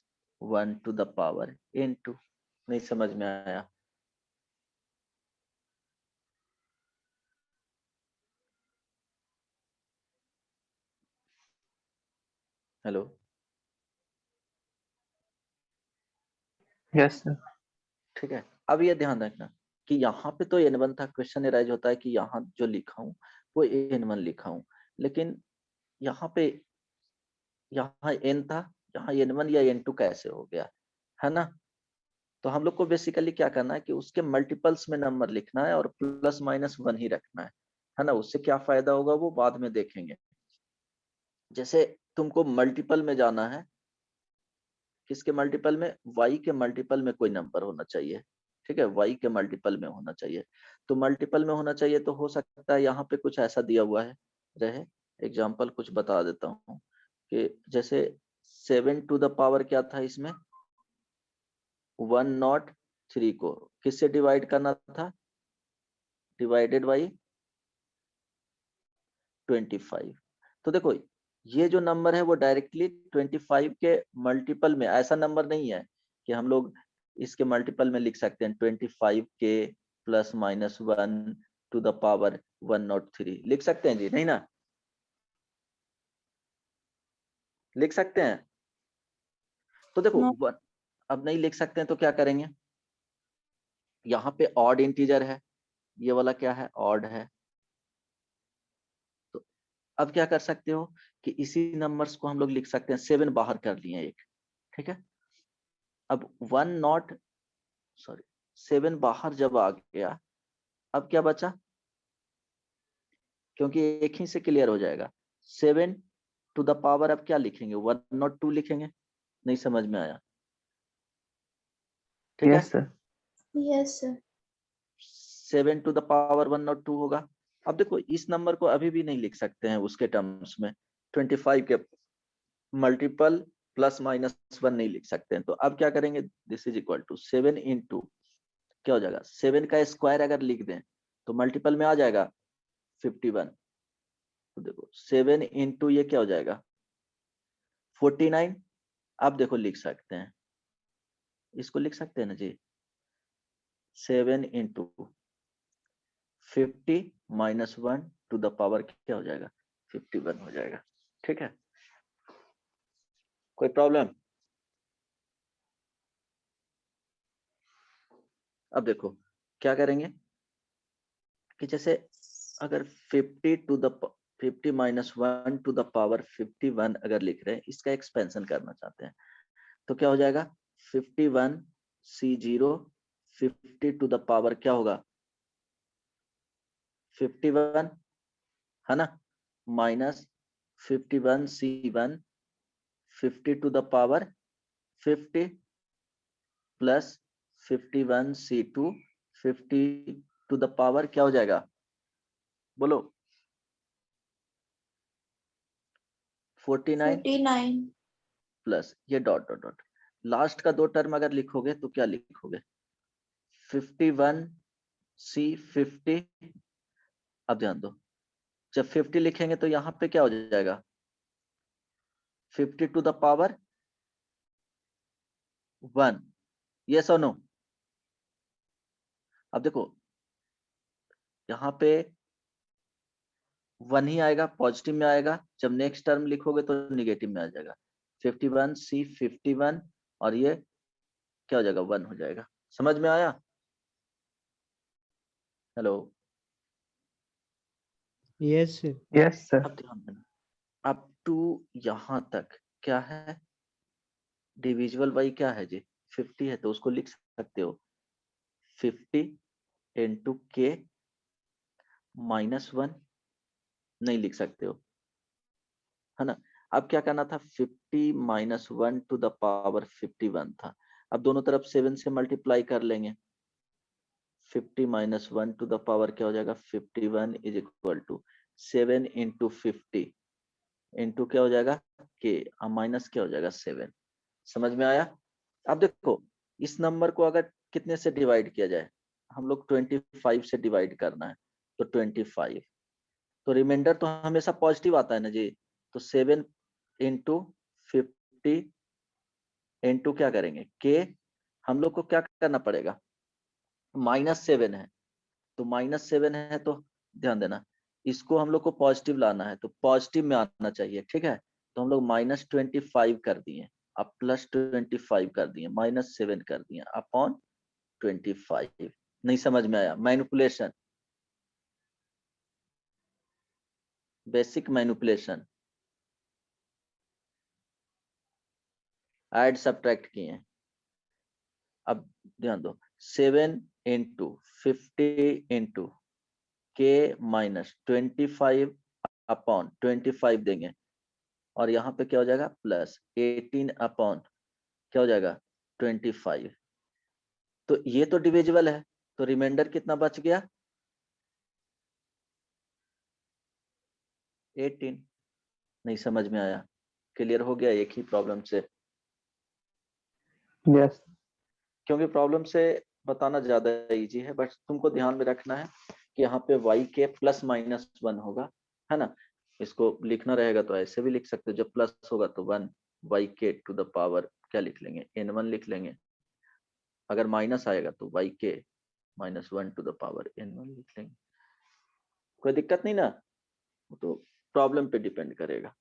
1 to the power n2, नहीं समझ में आया। Hello, yes sir. ठीक है। अब ये ध्यान रखना कि यहाँ पे तो n1 था, क्वेश्चन एराइज होता है कि यहाँ जो लिखा हूँ वो n1 लिखा हूँ, लेकिन यहाँ पे यहाँ n था, यहाँ n1 या n2 कैसे हो गया, है ना। तो हम लोग को बेसिकली क्या करना है कि उसके मल्टीपल्स में नंबर लिखना है और प्लस माइनस 1 ही रखना है ना। उससे क्या फायदा होगा वो बाद में देखेंगे। जैसे तुमको मल्टीपल में जाना है, किसके मल्टीपल में, y के मल्टीपल में कोई नंबर होना चाहिए, ठीक है, y के मल्टीपल में होना चाहिए। तो मल्टीपल में होना चाहिए तो हो सकता है यहाँ पे कुछ ऐसा दिया हुआ है रहे, एग्जांपल कुछ बता देता हूँ कि जैसे 7 टू द पावर क्या था इसमें, 103 को किससे डिवाइड करना था, डिवाइडेड बाई 25। तो देखो ये जो नंबर है वो डायरेक्टली 25 के मल्टीपल में, ऐसा नंबर नहीं है कि हम लोग इसके मल्टीपल में लिख सकते हैं 25 के plus minus 1 to the power 103, लिख सकते हैं जी, नहीं ना, लिख सकते हैं। तो देखो नो अब नहीं लिख सकते हैं तो क्या करेंगे, यहाँ पे ऑड इंटीजर है, ये वाला क्या है, ऑड है। तो अब क्या कर सकते हो कि इसी नंबर्स को हम लोग लिख सकते हैं, 7 बाहर कर लिए एक, ठीक है। अब 7 बाहर जब आ गया, अब क्या बचा, क्योंकि एक ही से क्लियर हो जाएगा, 7 टू द पावर अब क्या लिखेंगे, 102 लिखेंगे, नहीं समझ में आया, ठीक है। Yes sir. Yes, sir. 7 to the power 102 होगा। अब देखो इस नंबर को अभी भी नहीं लिख सकते हैं उसके टर्म्स में, 25 के मल्टीपल प्लस माइनस 1 नहीं लिख सकते हैं। तो अब क्या करेंगे, this is equal to 7 into क्या हो जाएगा, 7 का स्क्वायर अगर लिख दें तो मल्टीपल में आ जाएगा 51। तो देखो 7 इंटू ये क्या हो जाएगा 49। अब देखो लिख सकते हैं, इसको लिख सकते हैं ना जी, 7 into 50 minus 1 to the power क्या हो जाएगा 51 हो जाएगा, ठीक है, कोई प्रॉब्लम? अब देखो क्या करेंगे कि जैसे अगर 50 माइनस 1 टू द पावर 51 अगर लिख रहे हैं, इसका एक्सपेंशन करना चाहते हैं, तो क्या हो जाएगा 51 C0 50 टू द पावर क्या होगा 51 है ना, minus 51 C1 50 to the power 50 plus 51 C2 50 to the power क्या हो जाएगा, बोलो 49 49 प्लस ये डॉट डॉट डॉट, लास्ट का 2 टर्म अगर लिखोगे तो क्या लिखोगे 51 C50। अब ध्यान दो, जब 50 लिखेंगे तो यहाँ पे क्या हो जाएगा 50 टू द पावर 1, यस और नो। अब देखो यहाँ पे 1 ही आएगा, पॉजिटिव में आएगा, जब नेक्स्ट टर्म लिखोगे तो निगेटिव में आ जाएगा 51 C51 और ये क्या हो जाएगा 1 हो जाएगा। समझ में आया? Hello, Yes, sir. yes sir, अब ध्यान देना, अप टू यहाँ तक क्या है, डिविजिबल बाई क्या है जी 50 है, तो उसको लिख सकते हो 50 इंटू के -1, नहीं लिख सकते हो है ना। अब क्या करना था 50 माइनस 1 टू द पावर 51 था, अब दोनों तरफ 7 से मल्टीप्लाई कर लेंगे, 50 माइनस 1 टू द पावर क्या हो जाएगा 51 is equal to 7 into 50 into क्या हो जाएगा के, माइनस क्या हो जाएगा 7। समझ में आया? अब देखो इस नंबर को अगर कितने से डिवाइड किया जाए, हम लोग 25 से डिवाइड करना है, तो 25, तो रिमाइंडर तो हमेशा पॉजिटिव आता है ना जी, तो 7 इंटू 50 इंटू क्या करेंगे के, हम लोग को क्या करना पड़ेगा -7 है, तो -7 है तो ध्यान देना इसको हम लोग को पॉजिटिव लाना है, तो पॉजिटिव में आना चाहिए, ठीक है, तो हम लोग -25 कर दिए, अब +25 कर दिए, -7 कर दिए अपॉन 25। नहीं समझ में आया? Manipulation, basic manipulation, add subtract किए। अब ध्यान दो 7 इंटू 50 इंटू के -25 अपॉन 25 देंगे, और यहाँ पे क्या हो जाएगा प्लस 18 अपॉन क्या हो जाएगा 25, तो ये तो डिविजिबल है, तो रिमाइंडर कितना बच गया 18। नहीं समझ में आया? क्लियर हो गया एक ही प्रॉब्लम से? yes, क्योंकि प्रॉब्लम से बताना ज्यादा इजी है, बट तुमको ध्यान में रखना है कि यहाँ पे y के +-1 होगा, है ना, इसको लिखना रहेगा तो ऐसे भी लिख सकते हो, जब प्लस होगा तो 1 y के टू द पावर क्या लिख लेंगे n1 लिख लेंगे, अगर माइनस आएगा तो y के -1 टू द पावर n1 लिख लेंगे, कोई दिक्कत नहीं ना, वो तो प्रॉब्लम पे डिपेंड करेगा।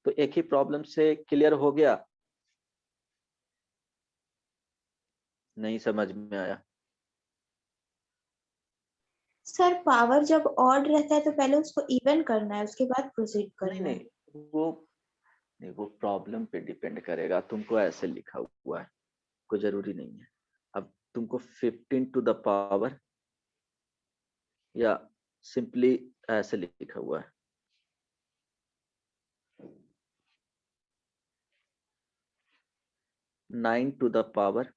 तो एक ही प्रॉब्लम से क्लियर हो गया? नहीं समझ में आया? सर पावर जब ऑड रहता है तो पहले उसको इवन करना है, उसके बाद प्रोसीड नहीं करना है। नहीं वो नहीं, वो प्रॉब्लम पे डिपेंड करेगा, तुमको ऐसे लिखा हुआ है, कोई जरूरी नहीं है। अब तुमको 15 टू द पावर या सिंपली ऐसे लिखा हुआ है, नाइन टू द पावर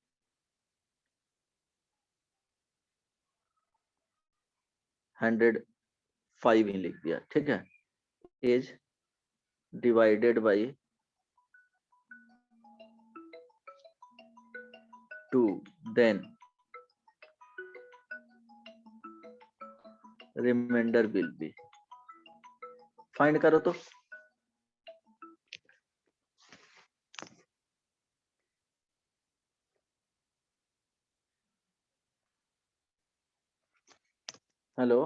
105 ही लिख दिया, ठीक है, is divided by 2, then remainder will be, find करो तो हेलो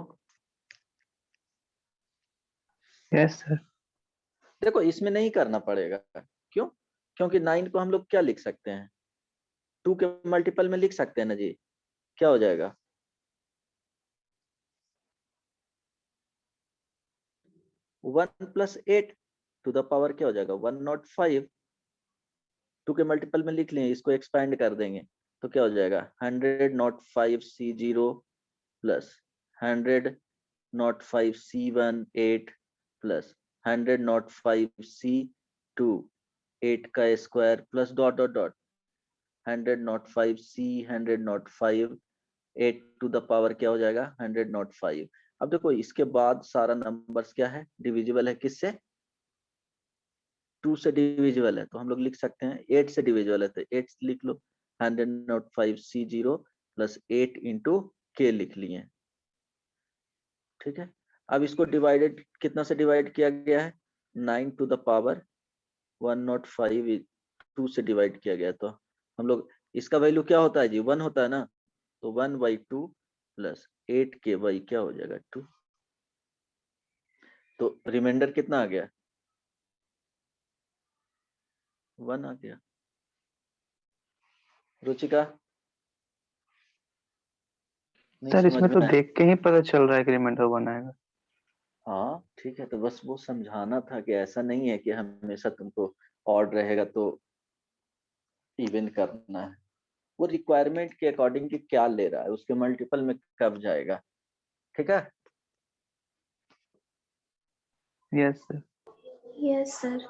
yes sir, देखो इसमें नहीं करना पड़ेगा, क्यों? क्योंकि 9 को हम लोग क्या लिख सकते हैं, 2 के मल्टीपल में लिख सकते हैं ना जी। क्या हो जाएगा, 1 + 8 टू द पावर क्या हो जाएगा, 105। 2 के मल्टीपल में लिख लिए, इसको एक्सपेंड कर देंगे तो क्या हो जाएगा, 100 प्लस 100 प्लस 100 8 का square plus dot dot dot 100 8 to the power क्या हो जाएगा, 105। अब देखो इसके बाद सारा नंबर्स क्या है, डिविजिबल है, किससे, 2 से डिविजिबल है, तो हम लोग लिख सकते हैं 8 से डिविजिबल है, तो 8 लिख लो, 105C0 प्लस 8 इंटू के लिख लिए। ठीक है, अब इसको डिवाइडेड कितना से डिवाइड किया गया है, 9 टू द पावर 105 2 से डिवाइड किया गया, तो हम लोग इसका वैल्यू क्या होता है जी, 1 होता है ना, तो 1/2 प्लस 8k क्या हो जाएगा 2, तो रिमाइंडर कितना आ गया, 1 आ गया। रुचिका नहीं सर समझ इसमें में तो आया? देख के ही पता चल रहा है कि रिमाइंडर बनाएगा। हाँ ठीक है, तो बस वो समझाना था कि ऐसा नहीं है कि हमेशा तुमको ऑड रहेगा तो इवन करना है, वो रिक्वायरमेंट के अकॉर्डिंग कि क्या ले रहा है, उसके मल्टीपल में कब जाएगा। ठीक है, yes sir. Yes sir.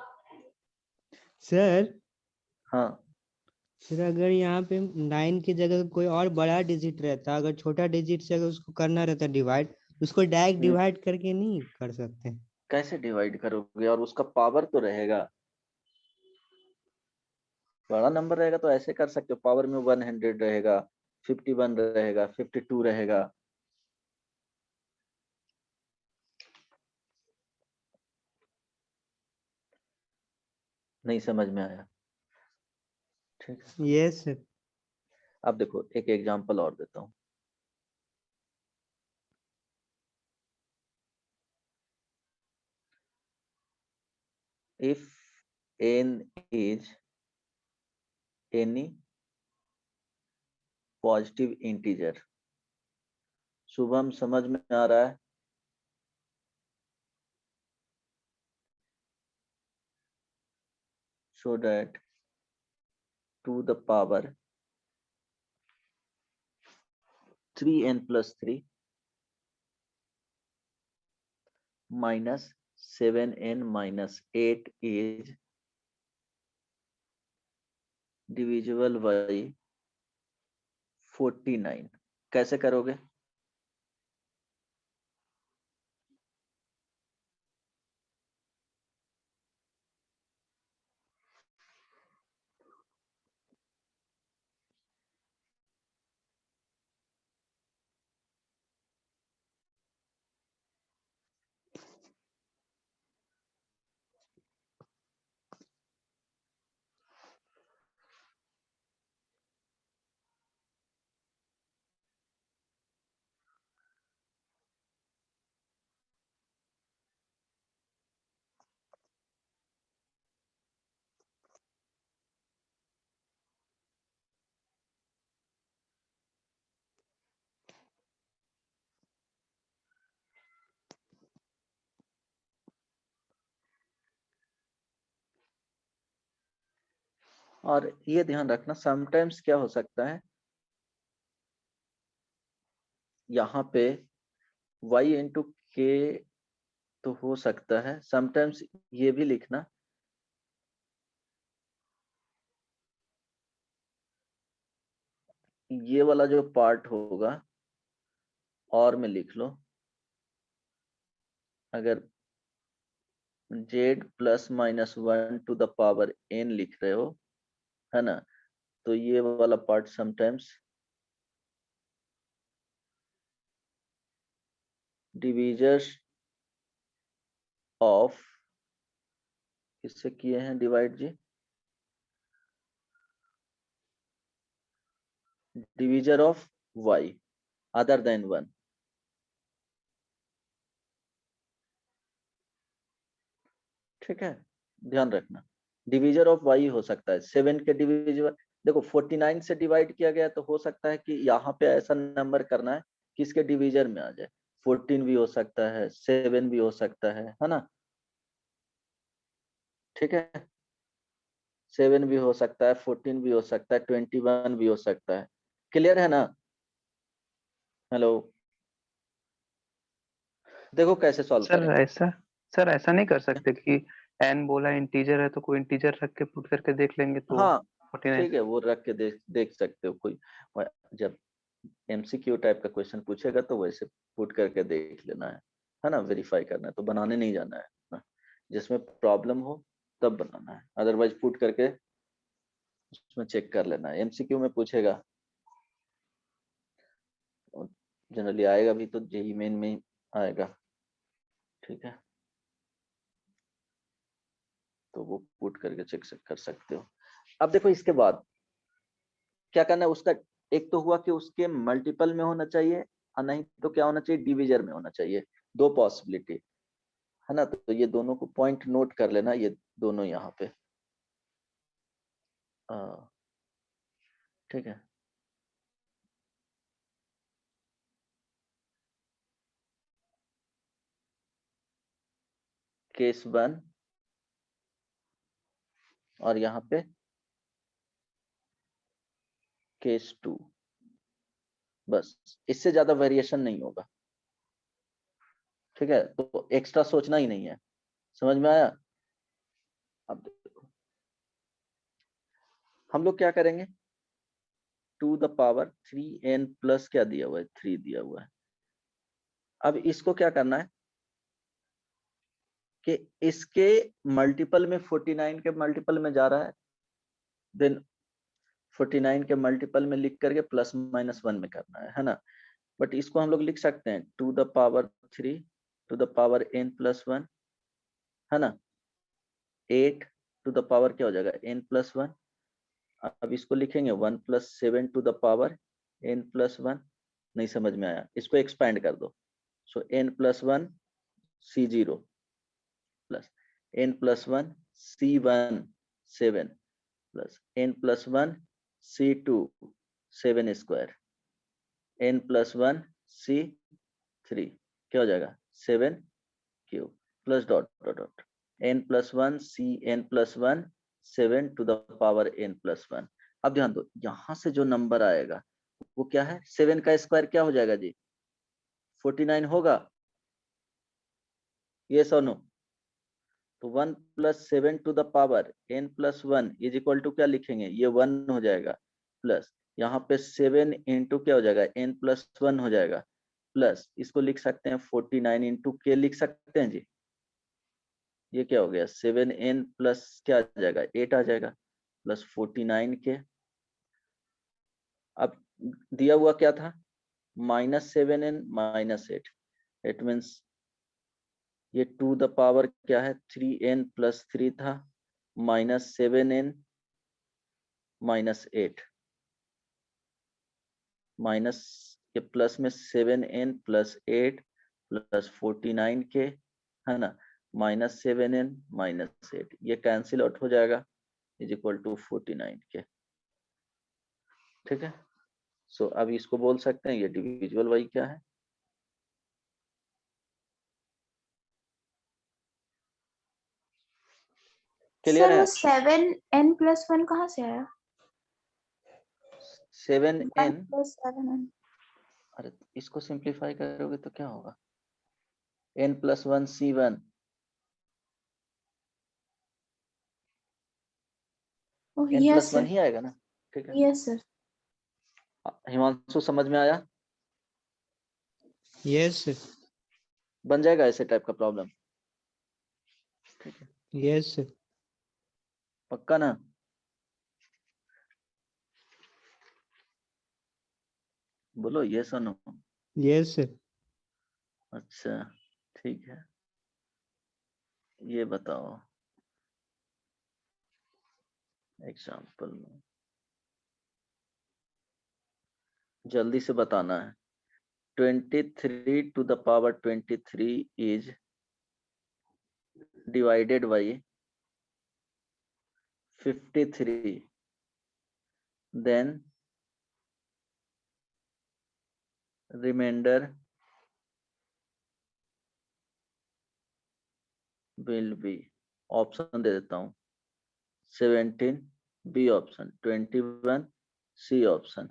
Sir हाँ सर अगर यहाँ पे 9 की जगह कोई और बड़ा डिजिट रहता, अगर छोटा डिजिट से अगर उसको करना रहता डिवाइड, उसको डायरेक्ट डिवाइड करके नहीं कर सकते? कैसे डिवाइड करोगे, और उसका पावर तो रहेगा, बड़ा नंबर रहेगा तो ऐसे कर सकते हो, पावर में 100 रहेगा, 51 रहेगा, 52 रहेगा। नहीं समझ में आया? ठीक है, यस सर। अब देखो एक एग्जांपल और देता हूँ। If n is any positive integer, Shubham समझ में आ रहा है? so that to the power 3n plus 3 minus 7n minus 8 is divisible by 49। कैसे करोगे? और ये ध्यान रखना, समटाइम्स क्या हो सकता है, यहाँ पे y इंटू के तो हो सकता है, समटाइम्स ये भी लिखना, ये वाला जो पार्ट होगा और में लिख लो, अगर z plus minus 1 to the power n लिख रहे हो, है ना, तो ये वाला पार्ट समटाइम्स डिविजर्स ऑफ किससे किए हैं डिवाइड जी, divisor of y other than 1। ठीक है, ध्यान रखना। डिवीजर ऑफ y हो सकता है 7 के डिवीजर, देखो 49 से डिवाइड किया गया तो हो सकता है कि यहाँ पे ऐसा नंबर करना है कि इसके डिवीजर में आ जाए। 14 भी हो सकता है, 7 भी हो सकता है ना, ठीक है, 7 भी हो सकता है, 14 भी हो सकता है, 21 भी हो सकता है। क्लियर है ना? हेलो, देखो कैसे सॉल्व सर करेंगे। ऐसा सर ऐसा नहीं कर सकते कि n बोला इंटीजर है तो कोई इंटीजर रख के पुट करके देख लेंगे तो हाँ 49। ठीक है, वो रख के देख सकते हो। कोई जब MCQ टाइप का क्वेश्चन पूछेगा तो वैसे पुट करके देख लेना है ना, वेरीफाई करना है, तो बनाने नहीं जाना है ना। जिसमें प्रॉब्लम हो तब बनाना है, अदरवाइज पुट करके उसमें चेक कर लेना है। MCQ में पूछेगा, जनरली आएगा भी तो जेई मेन में आएगा, ठीक है, तो वो पुट करके चेक कर सकते हो। अब देखो इसके बाद क्या करना है उसका, एक तो हुआ कि उसके मल्टीपल में होना चाहिए और नहीं तो क्या होना चाहिए, डिवीजर में होना चाहिए। दो पॉसिबिलिटी है ना, तो ये दोनों को पॉइंट नोट कर लेना, ये दोनों यहाँ पे, ठीक है। केस 1 और यहाँ पे केस 2, बस इससे ज्यादा वेरिएशन नहीं होगा, ठीक है, तो एक्स्ट्रा सोचना ही नहीं है। समझ में आया? अब देखो हम लोग क्या करेंगे, 2 द पावर 3n प्लस क्या दिया हुआ है, 3 दिया हुआ है। अब इसको क्या करना है कि इसके मल्टीपल में 49 के मल्टीपल में जा रहा है, देन 49 के मल्टीपल में लिख करके प्लस माइनस 1 में करना है ना। बट इसको हम लोग लिख सकते हैं 2 the power 3 to the power n plus 1 है ना, 8 टू द पावर क्या हो जाएगा n प्लस 1। अब इसको लिखेंगे 1 plus 7 to the power n plus 1। नहीं समझ में आया, इसको एक्सपैंड कर दो, so n plus 1 C0 plus n plus 1 C1 7 plus n plus 1 C2 7 square n plus 1 C3 क्या हो जाएगा 7 cube plus dot dot dot n plus 1 CN plus 1 7 to the power n plus 1। अब ध्यान दो यहां से जो नंबर आएगा वो क्या है, 7 का स्क्वायर क्या हो जाएगा जी, 49 होगा, ये सोनो। तो 1 plus 7 to the power n plus 1 is equal to क्या लिखेंगे, ये 1 हो जाएगा, प्लस यहाँ पे 7 इंटू क्या हो जाएगा n प्लस 1 हो जाएगा, प्लस इसको लिख सकते हैं 49 इंटू के लिख सकते हैं जी। ये क्या हो गया 7n प्लस क्या आ जाएगा 8 आ जाएगा, प्लस 49 के। अब दिया हुआ क्या था, -7n -8, इट मीन्स ये 2 द पावर क्या है 3n प्लस 3 था, -7n -8 माइनस के प्लस में 7n प्लस 8 प्लस 49 के है ना, -7n -8, ये कैंसिल आउट हो जाएगा इज इक्वल टू 49 के, ठीक है। सो अब इसको बोल सकते हैं ये डिविजिबल वाई क्या है, क्लियर सर है? वो 7n प्लस 1 कहाँ से आया? 1 7n, प्लस 7n। अरे इसको सिंप्लीफाई करोगे तो क्या होगा, n प्लस 1 C1, ओह n यस प्लस 1 सर, ही आएगा ना, ठीक है। Yes sir. हिमांशु समझ में आया? यस बन जाएगा ऐसे टाइप का प्रॉब्लम, ठीक है, यस पक्का ना? बोलो ये सुनो। यस अच्छा ठीक है, ये बताओ एग्जाम्पल में जल्दी से बताना है। 23 to the power 23 is divided by 53, then remainder will be, option दे देता हूं, 17 B option, 21 C option,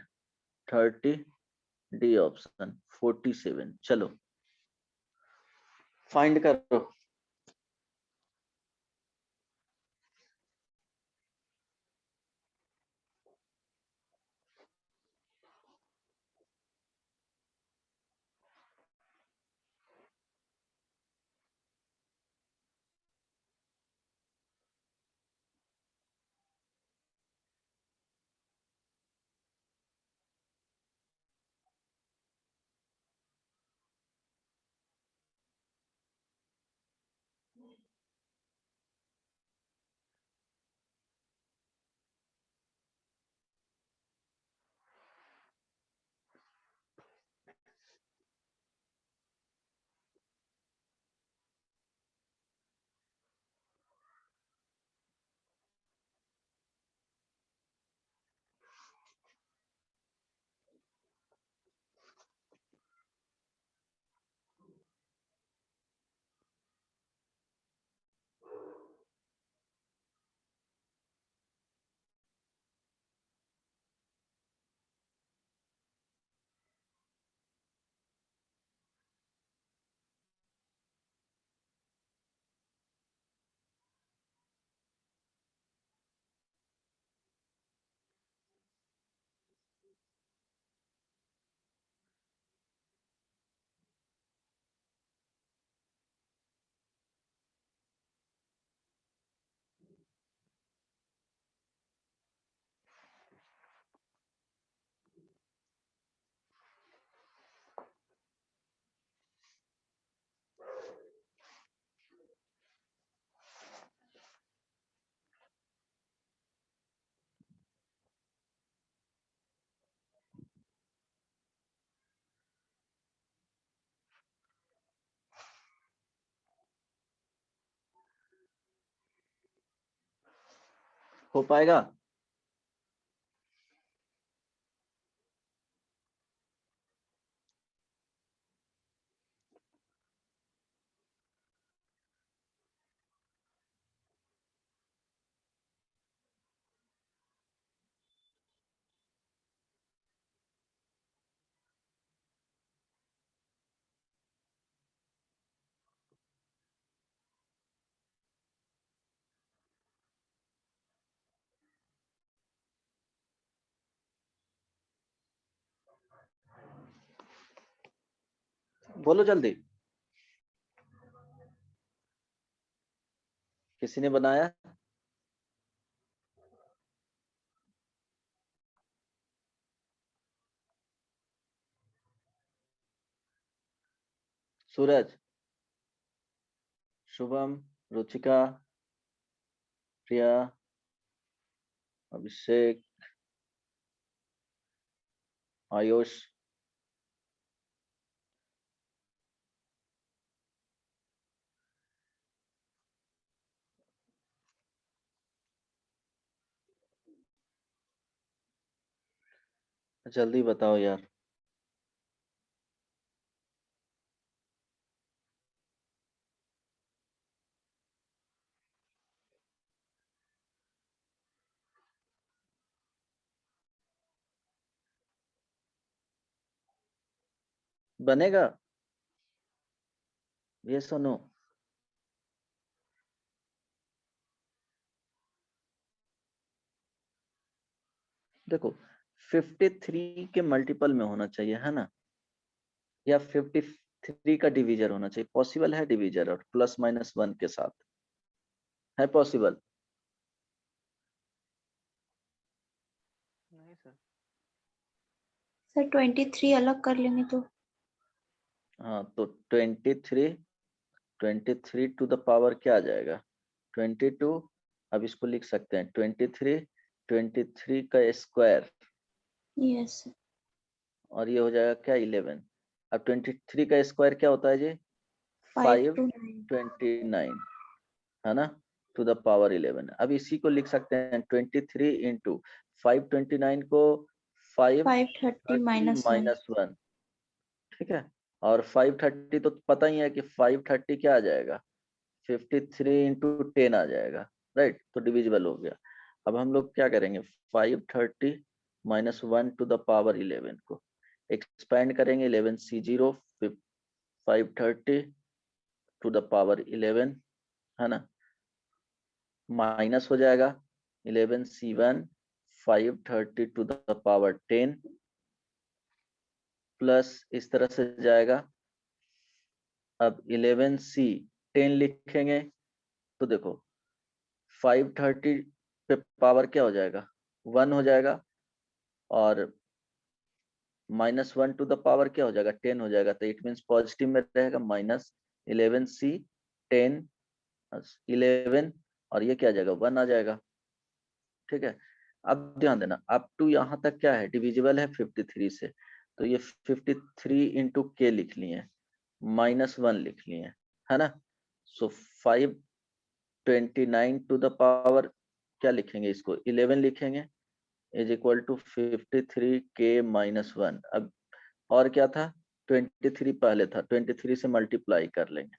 30 D option, 47। चलो फाइंड करो। हो पाएगा? बोलो जल्दी। किसी ने बनाया? सूरज, शुभम, रुचिका, प्रिया, अभिषेक, आयुष, जल्दी बताओ यार। बनेगा? ये सुनो, देखो 53 के मल्टीपल में होना चाहिए, है ना? या 53 का डिवीजर होना चाहिए। पॉसिबल है डिवीजर और +-1 के साथ? है पॉसिबल? नहीं सर। सर 23 अलग कर लेंगे तो? हाँ, तो 23 टू द पावर क्या आ जाएगा? 22। अब इसको लिख सकते हैं 23 का स्क्वायर, यस। और ये हो जाएगा क्या 11। अब 23 का स्क्वायर क्या होता है जी? 5 to 9। 529। है ना, टू द पावर 11। अब इसी को लिख सकते हैं 23 इंटू 529 को 530 530 -1। -1, ठीक है। और 530 तो पता ही है कि 530 क्या आ जाएगा, 53 इंटू 10 आ जाएगा, राइट, तो डिविजिबल हो गया। अब हम लोग क्या करेंगे, 530 -1 टू द पावर 11 को एक्सपेंड करेंगे, 11C0 530 टू द पावर 11, है ना, माइनस हो जाएगा 11C1 530 to the power 10 plus इस तरह से जाएगा। अब 11C 10 लिखेंगे तो देखो 530 पे पावर क्या हो जाएगा, 1 हो जाएगा, और -1 टू द पावर क्या हो जाएगा, 10 हो जाएगा, तो इट मीन्स पॉजिटिव में रहेगा, -11C 10 11, और ये क्या आ जाएगा, 1 आ जाएगा, ठीक है। अब ध्यान देना अप टू यहाँ तक क्या है, डिविजिबल है 53 से, तो ये 53 इंटू के लिख लिए, -1 लिख लिए, है ना। सो 529 टू द पावर क्या लिखेंगे, इसको 11 लिखेंगे, इज इक्वल टू 53K-1। अब और क्या था, 23 पहले था, 23 से मल्टीप्लाई कर लेंगे,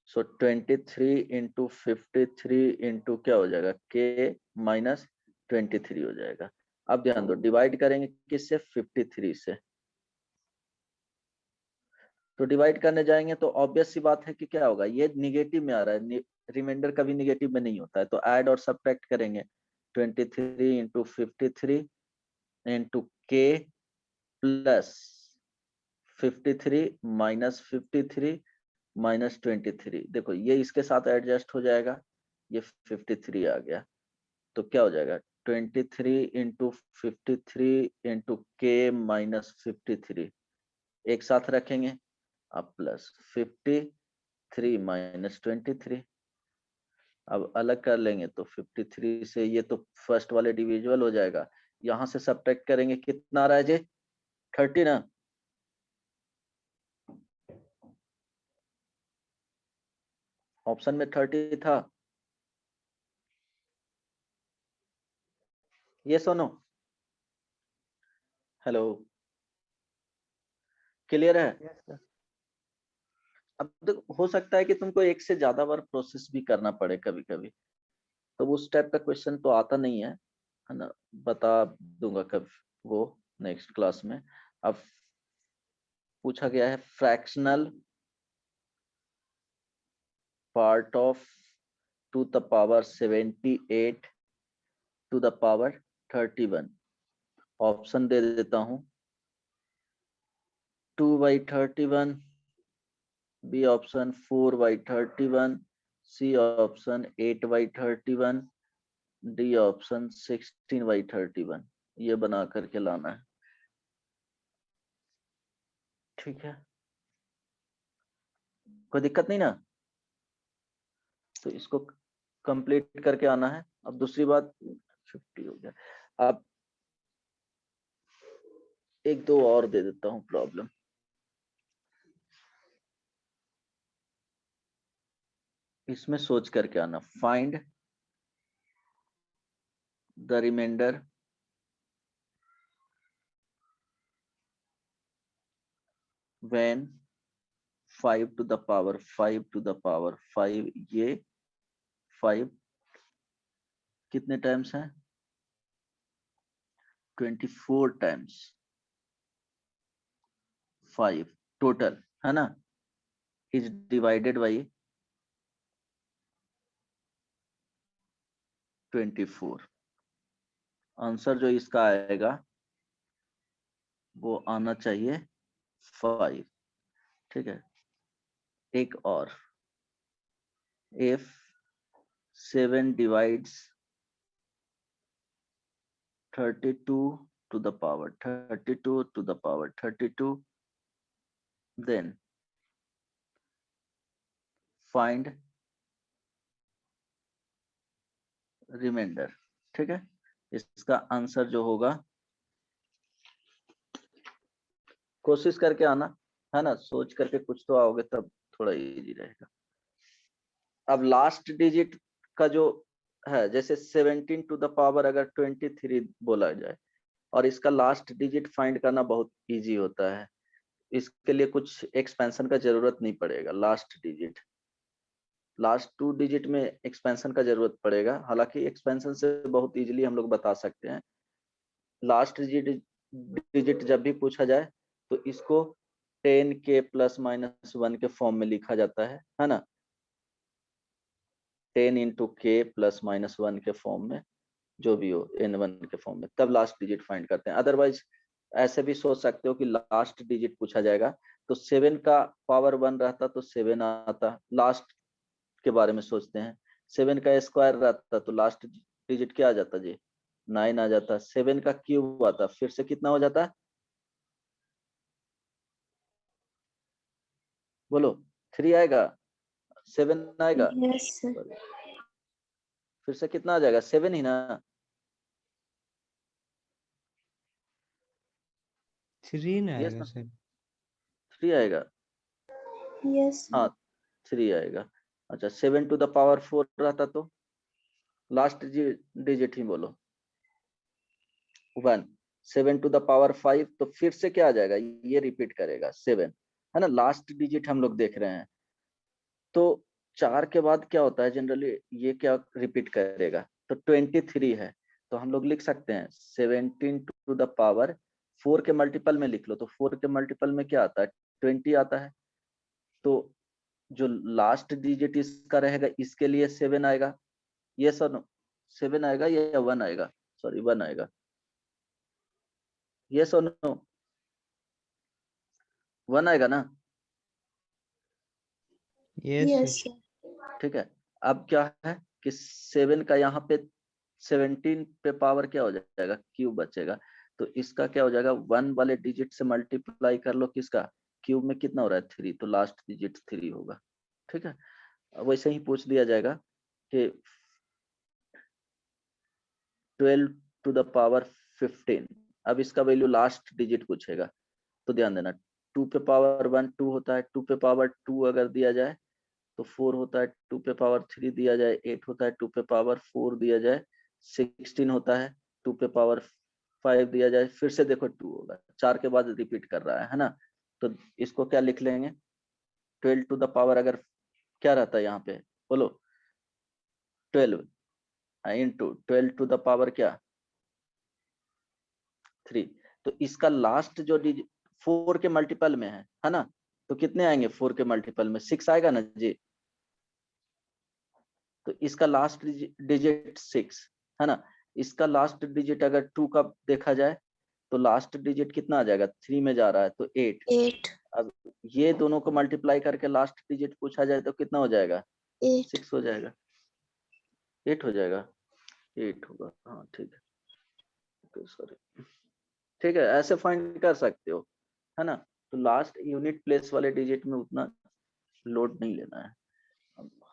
सो 23 इंटू 53 इंटू क्या हो जाएगा, K-23 हो जाएगा। अब ध्यान दो, डिवाइड करेंगे किससे, 53 से, तो डिवाइड करने जाएंगे तो ऑब्वियस सी बात है कि क्या होगा, ये निगेटिव में आ रहा है, रिमाइंडर कभी निगेटिव में नहीं होता है, तो ऐड और सब्ट्रैक्ट करेंगे, 23 इंटू 53 इंटू के प्लस 53 -53 -23, देखो ये इसके साथ एडजस्ट हो जाएगा, ये 53 आ गया, तो क्या हो जाएगा 23 इंटू 53 इंटू के -53, एक साथ रखेंगे, अब प्लस 53 -23, अब अलग कर लेंगे तो 53 से ये तो फर्स्ट वाले डिविजिबल हो जाएगा, यहां से सब्ट्रैक्ट करेंगे कितना आ रहा है जी, 30 ना, ऑप्शन में 30 था, ये सुनो, हेलो, क्लियर है। Yes sir. अब देखो हो सकता है कि तुमको एक से ज्यादा बार प्रोसेस भी करना पड़े कभी कभी, तो उस टाइप का क्वेश्चन तो आता नहीं है ना, बता दूंगा कब वो नेक्स्ट क्लास में। अब पूछा गया है fractional part of 2 the power 78 to the power 31, option दे देता हूं, 2/31, B option 4/31, C option 8/31, D option 16/31, ये बना करके लाना है, ठीक है, कोई दिक्कत नहीं ना, तो इसको कंप्लीट करके आना है। अब दूसरी बात 50 हो गया, अब एक दो और दे देता हूं प्रॉब्लम, इसमें सोच करके आना, find the remainder when 5 to the power 5 to the power 5, ये 5 कितने टाइम्स है, 24 टाइम्स 5 टोटल, है ना, इज डिवाइडेड बाई 24, आंसर जो इसका आएगा वो आना चाहिए 5, ठीक है। एक और, if 7 divides 32 to the power 32 to the power 32, then find remainder, ठीक है। इसका आंसर जो होगा, कोशिश करके आना, है ना, सोच करके कुछ तो आओगे तब थोड़ा इजी रहेगा। अब लास्ट डिजिट का जो है, जैसे 17 टू द पावर अगर 23 बोला जाए, और इसका लास्ट डिजिट फाइंड करना बहुत इजी होता है, इसके लिए कुछ एक्सपेंशन का जरूरत नहीं पड़ेगा। लास्ट 2 डिजिट में एक्सपेंशन का जरूरत पड़ेगा, हालांकि एक्सपेंशन से बहुत इजीली हम लोग बता सकते हैं। लास्ट डिजिट जब भी पूछा जाए तो इसको 10k प्लस माइनस 1 के फॉर्म में लिखा जाता है ना, 10 इंटू k प्लस माइनस 1 के फॉर्म में, जो भी हो n1 के फॉर्म में, तब लास्ट डिजिट फाइंड करते हैं। अदरवाइज ऐसे भी सोच सकते हो कि लास्ट डिजिट पूछा जाएगा तो 7 का पावर 1 रहता तो 7 आता, लास्ट के बारे में सोचते हैं। 7 का स्क्वायर रहता तो लास्ट डिजिट क्या आ जाता जी, 9 आ जाता। 7 का क्यूब आता, फिर से कितना हो जाता, बोलो 3 आएगा, 7 आएगा, यस सर। फिर से कितना आ जाएगा, 7 ही ना। 3 ना यस आएगा ना, सर। 3 आएगा, यस हाँ 3 आएगा। अच्छा 7 टू द पावर 4 रहता तो लास्ट डिजिट ही बोलो 1। 7 टू द पावर 5 तो फिर से क्या आ जाएगा, ये रिपीट करेगा 7, है ना। लास्ट डिजिट हम लोग देख रहे हैं, तो 4 के बाद क्या होता है जनरली, ये क्या रिपीट करेगा, तो 23 है, तो हम लोग लिख सकते हैं 17 टू द पावर 4 के मल्टीपल में लिख लो, तो 4 के मल्टीपल में क्या आता है, 20 आता है। तो जो लास्ट डिजिट इसका रहेगा, इसके लिए 7 आएगा, ये सर 7 आएगा या 1 आएगा, सॉरी 1 आएगा, ये सो नो 1 आएगा ना, यस यस सर। सर। ठीक है। अब क्या है कि 7 का यहाँ पे 17 पे पावर क्या हो जाएगा, क्यूब बचेगा, तो इसका क्या हो जाएगा, 1 वाले डिजिट से मल्टीप्लाई कर लो, किसका, क्यूब में कितना हो रहा है 3, तो लास्ट डिजिट 3 होगा। ठीक है, वैसे ही पूछ दिया जाएगा कि 12 टू द पावर 15, अब इसका वैल्यू लास्ट डिजिट पूछेगा, तो ध्यान देना 2 पे पावर 1 2 होता है, 2 पे पावर 2 अगर दिया जाए तो 4 होता है, 2 पे पावर 3 दिया जाए 8 होता है, 2 पे पावर 4 दिया जाए 16 होता है, 2 पे पावर 5 दिया जाए फिर से देखो 2 होगा, 4 के बाद रिपीट कर रहा है ना। तो इसको क्या लिख लेंगे, 12 टू द पावर अगर क्या रहता है यहाँ पे, बोलो 12 इंटू 12 टू द पावर क्या 3, तो इसका लास्ट जो 4 के मल्टीपल में है ना, तो कितने आएंगे 4 के मल्टीपल में 6 आएगा ना जी, तो इसका लास्ट डिजिट 6 है ना। इसका लास्ट डिजिट अगर 2 का देखा जाए तो लास्ट डिजिट कितना आ जाएगा, 3 में जा रहा है तो 8। 8 अब ये दोनों को मल्टीप्लाई करके लास्ट डिजिट पूछा जाए तो कितना हो जाएगा, 8 6 हो जाएगा, 8 हो जाएगा, 8 होगा, हाँ ठीक है, सॉरी, ठीक है, ऐसे फाइंड कर सकते हो, है ना। तो लास्ट यूनिट प्लेस वाले डिजिट में उतना लोड नहीं लेना है,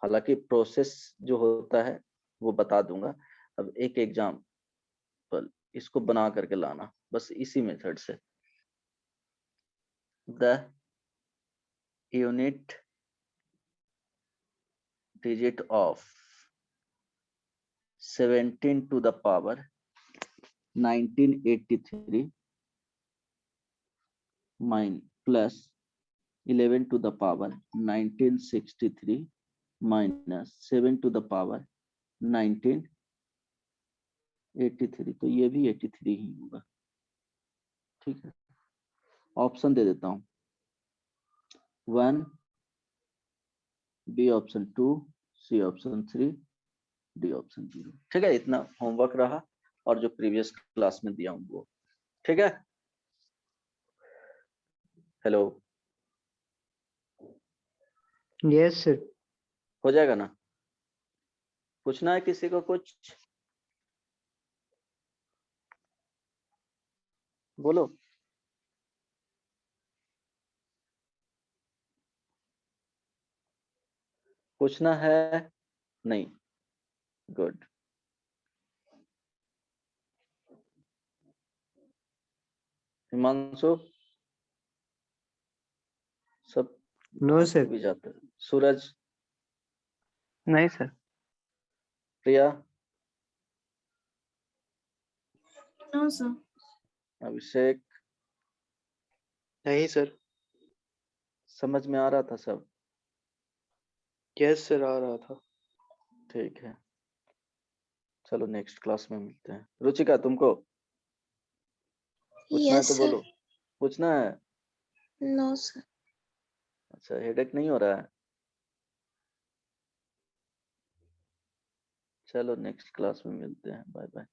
हालांकि प्रोसेस जो होता है वो बता दूंगा। अब एक एग्जाम्पल इसको बना करके लाना, बस इसी मेथड से, the unit digit of 17 to the power 1983 mine plus 11 to the power 1963 minus 7 to the power 1983, तो ये भी 83 ही होगा। ठीक है, ऑप्शन दे देता हूँ, 1, B option 2, C option 3, D option 0। ठीक है, इतना होमवर्क रहा और जो प्रीवियस क्लास में दिया हूँ वो। ठीक है, हेलो, यस सर। हो जाएगा ना, पूछना है किसी को कुछ, बोलो। पूछना है नहीं, गुड। Himanshu, no sir. भी जाता है। सूरज, नहीं सर। प्रिया, नो सर। अभिषेक, नहीं सर। समझ में आ रहा था सब? यस सर, आ रहा था। ठीक है, चलो नेक्स्ट क्लास में मिलते हैं। रुचिका, तुमको पूछना है यस तो सर। बोलो। पूछना है? No sir. अच्छा, हेडेक नहीं हो रहा है? चलो नेक्स्ट क्लास में मिलते हैं। Bye bye.